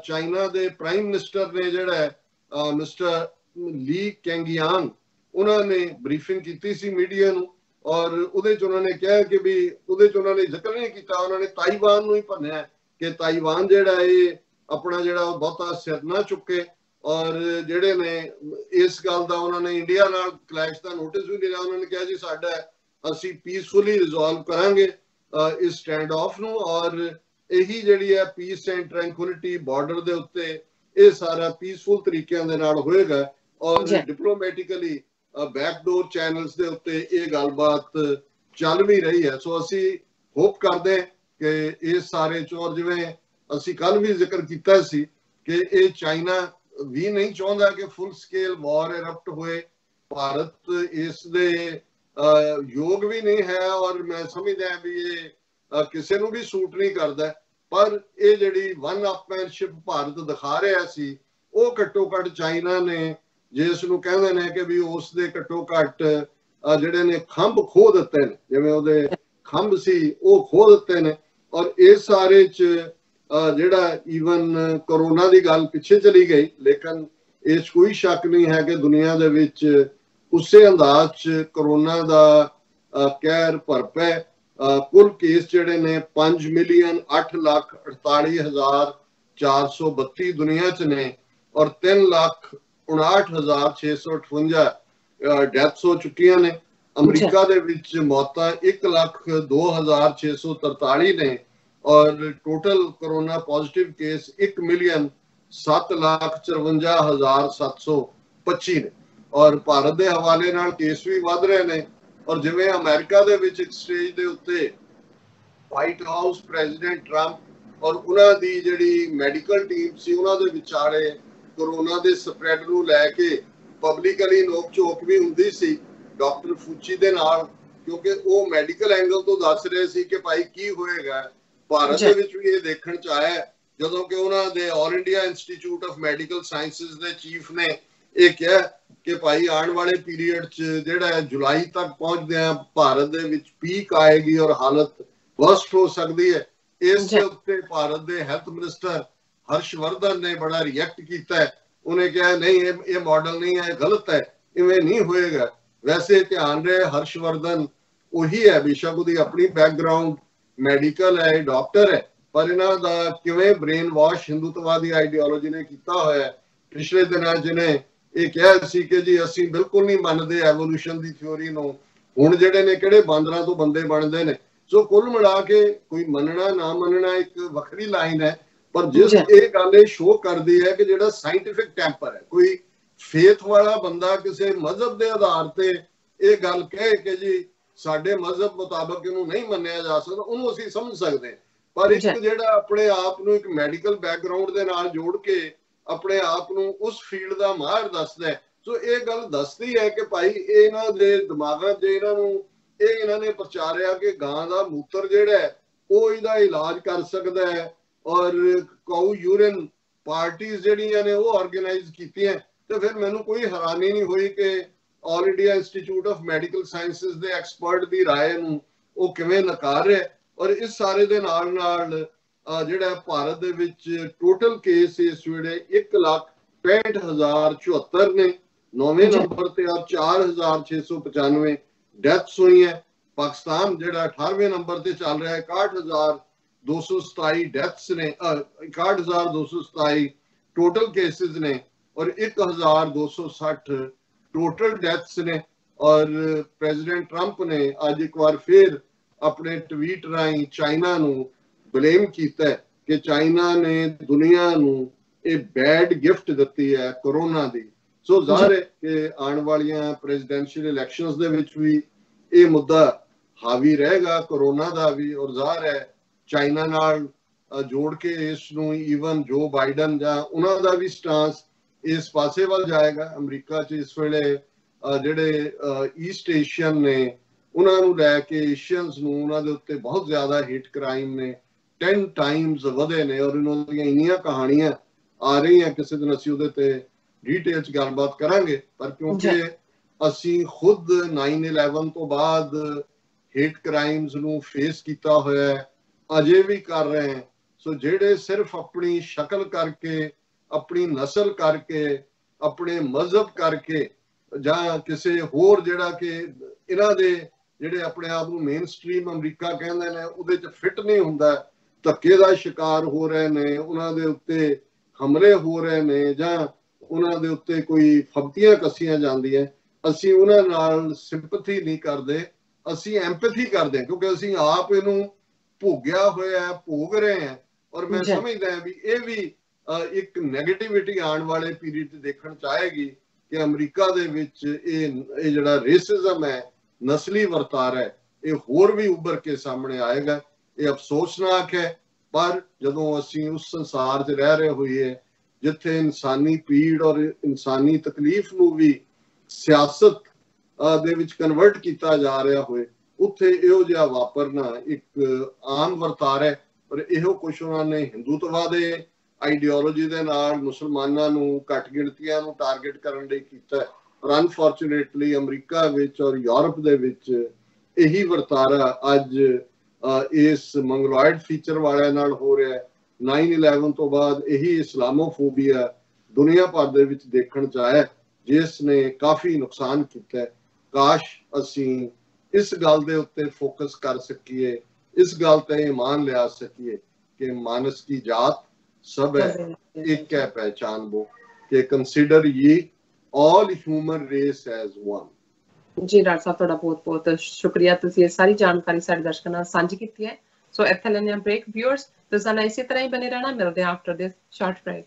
ਚਾਈਨਾ ਦੇ ਪ੍ਰਾਈਮ ਮਿਨਿਸਟਰ ਨੇ ਜਿਹੜਾ ਮਿਸਟਰ ਲੀ ਕੈਂਗਯਾਨ, ਉਹਨਾਂ ਨੇ ਬਰੀਫਿੰਗ ਕੀਤੀ ਸੀ ਮੀਡੀਆ ਨੂੰ, ਔਰ ਉਹਦੇ ਚ ਉਹਨਾਂ ਨੇ ਕਿਹਾ ਕਿ ਵੀ ਉਹਦੇ ਚ ਉਹਨਾਂ ਨੇ ਜ਼ਿਕਰ ਨਹੀਂ ਕੀਤਾ, ਉਹਨਾਂ ਨੇ ਤਾਈਵਾਨ ਨੂੰ ਹੀ ਭੰਨਿਆ ਕਿ ਤਾਈਵਾਨ ਜਿਹੜਾ ਇਹ ਆਪਣਾ ਜਿਹੜਾ ਬਹੁਤਾ ਸਿਰ ਨਾ ਚੁੱਕੇ। ਔਰ ਜਿਹੜੇ ਨੇ ਇਸ ਗੱਲ ਦਾ ਉਹਨਾਂ ਨੇ ਇੰਡੀਆ ਨਾਲ ਕਲੈਸ਼ ਦਾ ਨੋਟਿਸ ਵੀ ਲਿਆ। ਉਹਨਾਂ ਨੇ ਕਿਹਾ ਜੀ ਸਾਡਾ ਅਸੀਂ ਪੀਸਫੁਲੀ ਰਿਜ਼ੋਲਵ ਕਰਾਂਗੇ ਇਸ ਸਟੈਂਡ ਆਫ ਨੂੰ, ਔਰ ਇਹੀ ਜਿਹੜੀ ਹੈ ਪੀਸ ਐਂਡ ਟ੍ਰੈਂਕੁਇਲਿਟੀ ਬਾਰਡਰ ਦੇ ਉੱਤੇ ਇਹ ਸਾਰਾ ਪੀਸਫੁਲ ਤਰੀਕਿਆਂ ਦੇ ਨਾਲ ਹੋਏਗਾ। ਔਰ ਡਿਪਲੋਮੈਟਿਕਲੀ ਬੈਕਡੋਰ ਚੈਨਲਸ ਦੇ ਉੱਤੇ ਇਹ ਗੱਲਬਾਤ ਚੱਲ ਵੀ ਰਹੀ ਹੈ। ਸੋ ਅਸੀਂ ਹੋਪ ਕਰਦੇ ਕਿ ਇਹ ਸਾਰੇ ਚੋਰ, ਜਿਵੇਂ ਅਸੀਂ ਕੱਲ ਵੀ ਜ਼ਿਕਰ ਕੀਤਾ ਸੀ ਕਿ ਇਹ ਚਾਈਨਾ ਵੀ ਨਹੀਂ ਚਾਹੁੰਦਾ ਕਿ ਫੁੱਲ ਸਕੇਲ ਵਾਰ ਇਰਪਟ ਹੋਏ। ਭਾਰਤ ਇਸ ਦੇ ਯੋਗ ਵੀ ਨਹੀਂ ਹੈ, ਔਰ ਮੈਂ ਸਮਝਦਾ ਵੀ ਇਹ ਕਿਸੇ ਨੂੰ ਵੀ ਸੂਟ ਨਹੀਂ ਕਰਦਾ। ਪਰ ਇਹ ਜਿਹੜੀ ਵਨ ਅਪਮੈਨਸ਼ਿਪ ਭਾਰਤ ਦਿਖਾ ਰਿਹਾ ਸੀ, ਉਹ ਘੱਟੋ ਘੱਟ ਚਾਈਨਾ ਨੇ, ਜਿਸ ਨੂੰ ਕਹਿੰਦੇ ਨੇ ਕਿ ਵੀ ਉਸ ਦੇ ਘੱਟੋ ਘੱਟ ਜਿਹੜੇ ਨੇ ਖੰਭ ਖੋਹ ਦਿੱਤੇ ਨੇ, ਜਿਵੇਂ ਉਹਦੇ ਖੰਭ ਸੀ ਉਹ ਖੋਹ ਦਿੱਤੇ ਨੇ। ਔਰ ਇਸ ਸਾਰੇ ਚ ਜਿਹੜਾ ਈਵਨ ਕਰੋਨਾ ਦੀ ਗੱਲ ਪਿੱਛੇ ਚਲੀ ਗਈ, ਲੇਕਿਨ ਇਸ 'ਚ ਕੋਈ ਸ਼ੱਕ ਨਹੀਂ ਹੈ ਕਿ ਦੁਨੀਆ ਦੇ ਵਿੱਚ ਉਸੇ ਅੰਦਾਜ਼ 'ਚ ਕਰੋਨਾ ਦਾ ਕਹਿਰ ਭਰਪੈ। ਕੁੱਲ ਕੇਸ ਜਿਹੜੇ ਨੇ 5,08,48,432 ਦੁਨੀਆ 'ਚ ਨੇ, ਔਰ 3,59,658 ਡੈਥਸ ਹੋ ਚੁੱਕੀਆਂ ਨੇ। ਅਮਰੀਕਾ ਦੇ ਵਿੱਚ ਮੌਤਾਂ 1,02,643 ਨੇ, ਔਰ ਟੋਟਲ ਕਰੋਨਾ ਪੋਜ਼ਿਟਿਵ ਕੇਸ 1,07,54,725 ਨੇ। ਔਰ ਭਾਰਤ ਦੇ ਹਵਾਲੇ ਨਾਲ ਕੇਸ ਵੀ ਵੱਧ ਰਹੇ ਨੇ। ਔਰ ਜਿਵੇਂ ਅਮਰੀਕਾ ਦੇ ਵਿੱਚ ਇੱਕ ਸਟੇਜ ਦੇ ਉੱਤੇ ਵਾਈਟ ਹਾਊਸ ਪ੍ਰੈਜ਼ੀਡੈਂਟ ਟਰੰਪ ਔਰ ਉਹਨਾਂ ਦੀ ਜਿਹੜੀ ਮੈਡੀਕਲ ਟੀਮ ਸੀ, ਉਹਨਾਂ ਦੇ ਵਿਚਾਲੇ ਕਰੋਨਾ ਦੇ ਸਪਰੈਡ ਨੂੰ ਲੈ ਕੇ ਪਬਲਿਕਲੀ ਨੋਕ ਝੋਕ ਵੀ ਹੁੰਦੀ ਸੀ ਡਾਕਟਰ ਫੂਚੀ ਦੇ ਨਾਲ, ਕਿਉਂਕਿ ਉਹ ਮੈਡੀਕਲ ਐਂਗਲ ਤੋਂ ਦੱਸ ਰਹੇ ਸੀ ਕਿ ਭਾਈ ਕੀ ਹੋਏਗਾ। ਭਾਰਤ ਦੇ ਵਿੱਚ ਵੀ ਇਹ ਦੇਖਣ ਚ ਆਇਆ ਜਦੋਂ ਕਿ ਉਹਨਾਂ ਦੇ all India institute of medical sciences ਦੇ ਚੀਫ ਨੇ ਇਹ ਕਿਹਾ ਕਿ ਭਾਈ ਆਉਣ ਵਾਲੇ ਪੀਰੀਅਡ ਚ ਜਿਹੜਾ ਜੁਲਾਈ ਤੱਕ ਪਹੁੰਚਦੇ ਆ ਭਾਰਤ ਦੇ ਵਿੱਚ ਪੀਕ ਆਏਗੀ ਔਰ ਹਾਲਤ ਵਰਸਟ ਹੋ ਸਕਦੀ ਹੈ। ਇਸ ਦੇ ਉੱਤੇ ਭਾਰਤ ਦੇ ਹੈਲਥ ਮਿਨਿਸਟਰ ਹਰਸ਼ਵਰਧਨ ਨੇ ਬੜਾ ਰਿਐਕਟ ਕੀਤਾ। ਉਹਨੇ ਕਿਹਾ ਨਹੀਂ, ਇਹ ਮਾਡਲ ਨਹੀਂ ਹੈ, ਗਲਤ ਹੈ, ਇਵੇਂ ਨਹੀਂ ਹੋਏਗਾ। ਵੈਸੇ ਧਿਆਨ ਰਹੇ ਹਰਸ਼ਵਰਧਨ ਉਹੀ ਹੈ, ਬੇਸ਼ੱਕ ਉਹਦੀ ਆਪਣੀ ਬੈਕਗਰਾਉਂਡ ਮੈਡੀਕਲ ਹੈ, ਡਾਕਟਰ ਹੈ, ਪਰ ਇਹਨਾਂ ਦਾ ਕਿਵੇਂ ਬ੍ਰੇਨ ਵਾਸ਼ ਹਿੰਦੂਤਵਾਦੀ ਆਈਡੀਓਲੋਜੀ ਨੇ ਕੀਤਾ ਹੋਇਆ। ਪਿਛਲੇ ਦਿਨਾਂ ਜਿਹਨੇ ਇਹ ਕਿਹਾ ਸੀ ਕਿ ਜੀ ਅਸੀਂ ਬਿਲਕੁਲ ਨਹੀਂ ਮੰਨਦੇ ਐਵੋਲੂਸ਼ਨ ਦੀ ਥਿਉਰੀ ਨੂੰ, ਹੁਣ ਜਿਹੜੇ ਨੇ ਕਿਹੜੇ ਬਾਂਦਰਾਂ ਤੋਂ ਬੰਦੇ ਬਣਦੇ ਨੇ। ਸੋ ਕੁੱਲ ਮਿਲਾ ਕੇ ਕੋਈ ਮੰਨਣਾ ਨਾ ਮੰਨਣਾ ਇੱਕ ਵੱਖਰੀ ਲਾਈਨ ਹੈ, ਪਰ ਜਿਸ ਇਹ ਗੱਲ ਇਹ ਸ਼ੋਅ ਕਰਦੀ ਹੈ ਕਿ ਜਿਹੜਾ ਸਾਇੰਟੀਫਿਕ ਟੈਂਪਰ ਹੈ, ਕੋਈ ਫੇਥ ਵਾਲਾ ਬੰਦਾ ਕਿਸੇ ਮਜ਼ਹਬ ਦੇ ਆਧਾਰ ਤੇ ਇਹ ਗੱਲ ਕਹੇ ਕਿ ਜੀ ਸਾਡੇ ਮਜ਼ਹਬ ਮੁਤਾਬਕ ਇਹਨੂੰ ਨਹੀਂ ਮੰਨਿਆ ਜਾ ਸਕਦਾ, ਉਹਨੂੰ ਅਸੀਂ ਸਮਝ ਸਕਦੇ। ਪਰ ਇੱਕ ਜਿਹੜਾ ਆਪਣੇ ਆਪ ਨੂੰ ਇੱਕ ਮੈਡੀਕਲ ਬੈਕਗਰਾਉਂਡ ਦੇ ਨਾਲ ਜੋੜ ਕੇ ਆਪਣੇ ਆਪ ਨੂੰ ਉਸ ਫੀਲਡ ਦਾ ਮਾਹਰ ਦੱਸਦਾ, ਸੋ ਇਹ ਗੱਲ ਦੱਸਦੀ ਹੈ ਕਿ ਭਾਈ ਇਹਨਾਂ ਦੇ ਦਿਮਾਗਾਂ 'ਚ ਇਹਨਾਂ ਨੇ ਪ੍ਰਚਾਰਿਆ ਕਿ ਗਾਂ ਦਾ ਮੂਤਰ ਜਿਹੜਾ ਹੈ ਉਹ ਇਹਦਾ ਇਲਾਜ ਕਰ ਸਕਦਾ ਹੈ, ਔਰ ਕਾਊ ਯੂਰਿਨ ਪਾਰਟੀਆਂ ਜਿਹੜੀਆਂ ਨੇ ਉਹ ਆਰਗੇਨਾਈਜ਼ ਕੀਤੀਆਂ। ਤੇ ਫਿਰ ਮੈਨੂੰ ਕੋਈ ਹੈਰਾਨੀ ਨਹੀਂ ਹੋਈ ਕਿ all India institute of medical sciences ਦੇ ਐਕਸਪਰਟ ਦੀ ਰਾਏ ਨੂੰ ਉਹ ਕਿਵੇਂ ਨਕਾਰ ਰਿਹਾ। ਔਰ ਇਸ ਸਾਰੇ ਦੇ ਨਾਲ ਨਾਲ ਜਿਹੜਾ ਭਾਰਤ ਦੇ ਵਿੱਚ ਟੋਟਲ ਕੇਸ ਇਸ ਵੇਲੇ 1,65,074 ਨੇ, 9ਵੇਂ ਨੰਬਰ ਤੇ 4,695 ਡੈਥਸ ਹੋਈਆਂ। ਪਾਕਿਸਤਾਨ ਜਿਹੜਾ 18ਵੇਂ ਨੰਬਰ ਤੇ ਚੱਲ ਰਿਹਾ ਹੈ, 61,227 ਡੈਥਸ ਨੇ, 61,227 ਟੋਟਲ ਕੇਸਿਸ ਨੇ, ਔਰ 1,260 ਟੋਟਲ ਡੈਥਸ ਨੇ। ਔਰ ਪ੍ਰੈਜ਼ੀਡੈਂਟ ਟਰੰਪ ਨੇ ਅੱਜ ਇੱਕ ਵਾਰ ਫਿਰ ਆਪਣੇ ਟਵੀਟ ਰਾਹੀਂ ਚਾਈਨਾ ਨੂੰ ਬਲੇਮ ਕੀਤਾ ਕਿ ਚਾਈਨਾ ਨੇ ਦੁਨੀਆ ਨੂੰ ਇਹ ਬੈਡ ਗਿਫਟ ਦਿੱਤੀ ਹੈ ਕਰੋਨਾ ਦੀ। ਸੋ ਜ਼ਾਹਰ ਹੈ ਕਿ ਆਉਣ ਵਾਲੀਆਂ ਪ੍ਰੈਜ਼ੀਡੈਂਸ਼ੀਅਲ ਇਲੈਕਸ਼ਨਸ ਦੇ ਵਿੱਚ ਵੀ ਇਹ ਮੁੱਦਾ ਹਾਵੀ ਰਹੇਗਾ, ਕੋਰੋਨਾ ਦਾ ਵੀ। ਔਰ ਜ਼ਾਹਰ ਹੈ ਚਾਈਨਾ ਨਾਲ ਜੋੜ ਕੇ ਇਸ ਨੂੰ ਈਵਨ ਜੋ ਬਾਈਡਨ ਜਾਂ ਉਹਨਾਂ ਦਾ ਵੀ ਸਟਾਂਸ ਇਸ ਪਾਸੇ ਵੱਲ ਜਾਏਗਾ। ਅਮਰੀਕਾ 'ਚ ਇਸ ਵੇਲੇ ਜਿਹੜੇ ਈਸਟ ਏਸ਼ੀਅਨ ਨੇ ਉਹਨਾਂ ਨੂੰ ਲੈ ਕੇ, ਏਸ਼ੀਅਨਸ ਨੂੰ, ਉਹਨਾਂ ਦੇ ਉੱਤੇ ਬਹੁਤ ਜ਼ਿਆਦਾ ਹਿੱਟ ਕ੍ਰਾਈਮ ਨੇ 10 ਟਾਈਮਸ ਵਧੇ ਨੇ। ਔਰ ਇਹਨਾਂ ਦੀਆਂ ਇੰਨੀਆਂ ਕਹਾਣੀਆਂ ਆ ਰਹੀਆਂ, ਕਿਸੇ ਦਿਨ ਅਸੀਂ ਉਹਦੇ ਤੇ ਡਿਟੇਲ 'ਚ ਗੱਲਬਾਤ ਕਰਾਂਗੇ। ਪਰ ਕਿਉਂਕਿ ਅਸੀਂ ਖੁਦ 9/11 ਤੋਂ ਬਾਅਦ ਹੇਟ ਕ੍ਰਾਈਮਸ ਨੂੰ ਫੇਸ ਕੀਤਾ ਹੋਇਆ ਹੈ, ਅਜੇ ਵੀ ਕਰ ਰਹੇ ਹਾਂ। ਸੋ ਜਿਹੜੇ ਸਿਰਫ ਆਪਣੀ ਸ਼ਕਲ ਕਰਕੇ, ਆਪਣੀ ਨਸਲ ਕਰਕੇ, ਆਪਣੇ ਮਜ਼ਹਬ ਕਰਕੇ, ਜਾਂ ਕਿਸੇ ਹੋਰ ਜਿਹੜਾ ਕਿ ਇਹਨਾਂ ਦੇ ਜਿਹੜੇ ਆਪਣੇ ਆਪ ਨੂੰ ਮੇਨ ਸਟ੍ਰੀਮ ਅਮਰੀਕਾ ਕਹਿੰਦੇ ਨੇ ਉਹਦੇ 'ਚ ਫਿੱਟ ਨਹੀਂ ਹੁੰਦਾ, ਧੱਕੇ ਦਾ ਸ਼ਿਕਾਰ ਹੋ ਰਹੇ ਨੇ, ਉਹਨਾਂ ਦੇ ਉੱਤੇ ਹਮਲੇ ਹੋ ਰਹੇ ਨੇ, ਜਾਂ ਉਹਨਾਂ ਦੇ ਉੱਤੇ ਕੋਈ ਫਬਤੀਆਂ ਕੱਸੀਆਂ ਜਾਂਦੀਆਂ, ਅਸੀਂ ਉਹਨਾਂ ਨਾਲ ਸਿੰਪਥੀ ਨਹੀਂ ਕਰਦੇ, ਅਸੀਂ ਐਮਪੈਥੀ ਕਰਦੇ ਹਾਂ। ਕਿਉਂਕਿ ਅਸੀਂ ਆਪ ਇਹਨੂੰ ਭੋਗਿਆ ਹੋਇਆ, ਭੋਗ ਰਹੇ ਹਾਂ। ਔਰ ਮੈਂ ਸਮਝਦਾ ਵੀ ਇਹ ਵੀ ਇੱਕ ਨੈਗੇਟਿਵਿਟੀ ਆਉਣ ਵਾਲੇ ਪੀਰੀਅਡ 'ਚ ਦੇਖਣ 'ਚ ਆਏਗੀ ਕਿ ਅਮਰੀਕਾ ਦੇ ਵਿੱਚ ਇਹ ਜਿਹੜਾ ਰੇਸਿਜ਼ਮ ਹੈ, ਨਸਲੀ ਵਰਤਾਰਾ ਹੈ, ਇਹ ਹੋਰ ਵੀ ਉੱਭਰ ਕੇ ਸਾਹਮਣੇ ਆਏਗਾ। ਇਹ ਅਫਸੋਸਨਾਕ ਹੈ। ਪਰ ਜਦੋਂ ਅਸੀਂ ਉਸ ਸੰਸਾਰ 'ਚ ਰਹਿ ਰਹੇ ਹੋਈਏ ਜਿੱਥੇ ਇਨਸਾਨੀ ਪੀੜ ਔਰ ਇਨਸਾਨੀ ਤਕਲੀਫ ਨੂੰ ਵੀ ਸਿਆਸਤ ਦੇ ਵਿੱਚ ਕਨਵਰਟ ਕੀਤਾ ਜਾ ਰਿਹਾ ਹੋਏ, ਉੱਥੇ ਇਹੋ ਜਿਹਾ ਵਾਪਰਨਾ ਇੱਕ ਆਮ ਵਰਤਾਰਾ ਹੈ। ਪਰ ਇਹੋ ਕੁਛ ਉਹਨਾਂ ਨੇ ਹਿੰਦੂਤਵਾ ਦੇ ਆਈਡੀਓਲੋਜੀ ਦੇ ਨਾਲ ਮੁਸਲਮਾਨਾਂ ਨੂੰ, ਘੱਟ ਗਿਣਤੀਆਂ ਨੂੰ ਟਾਰਗੇਟ ਕਰਨ ਲਈ ਕੀਤਾ। ਪਰ ਅਨਫੋਰਚੂਨੇਟਲੀ ਅਮਰੀਕਾ ਵਿੱਚ ਔਰ ਯੂਰਪ ਦੇ ਵਿੱਚ ਇਹੀ ਵਰਤਾਰਾ ਅੱਜ ਇਸ ਮੰਗਲੋਇਡ ਫੀਚਰ ਵਾਲਿਆਂ ਨਾਲ ਹੋ ਰਿਹਾ ਹੈ। 9/11 ਤੋਂ ਬਾਅਦ ਇਹੀ ਇਸਲਾਮੋਫੋਬੀਆ ਦੁਨੀਆ ਭਰ ਦੇ ਵਿੱਚ ਦੇਖਣ 'ਚ ਆਇਆ, ਜਿਸ ਨੇ ਕਾਫੀ ਨੁਕਸਾਨ ਕੀਤਾ। ਕਾਸ਼ ਅਸੀਂ ਇਸ ਗੱਲ ਦੇ ਉੱਤੇ ਫੋਕਸ ਕਰ ਸਕੀਏ, ਇਸ ਗੱਲ ਤੇ ਇਮਾਨ ਲਿਆ ਸਕੀਏ ਕਿ ਮਾਨਸ की जात सब है, एक है पहचान वो, कि कंसिडर ये all human race as one। ਜੀ ਡਾਕਟਰ ਸਾਹਿਬ, ਤੁਹਾਡਾ ਬਹੁਤ ਬਹੁਤ ਸ਼ੁਕਰੀਆ, ਤੁਸੀਂ ਇਹ ਸਾਰੀ ਜਾਣਕਾਰੀ ਸਾਡੇ ਦਰਸ਼ਕਾਂ ਨਾਲ ਸਾਂਝੀ ਕੀਤੀ ਹੈ। ਸੋ ਇੱਥੇ ਲੈਂਦੇ ਹਾਂ ਬ੍ਰੇਕ। ਵਿਊਅਰਸ ਤੁਸੀਂ ਇਸੇ ਤਰ੍ਹਾਂ ਹੀ ਬਣੇ ਰਹਿਣਾ, ਮਿਲਦੇ ਹਾਂ ਆਫਟਰ ਦਿਸ ਸ਼ਾਰਟ ਬ੍ਰੇਕ।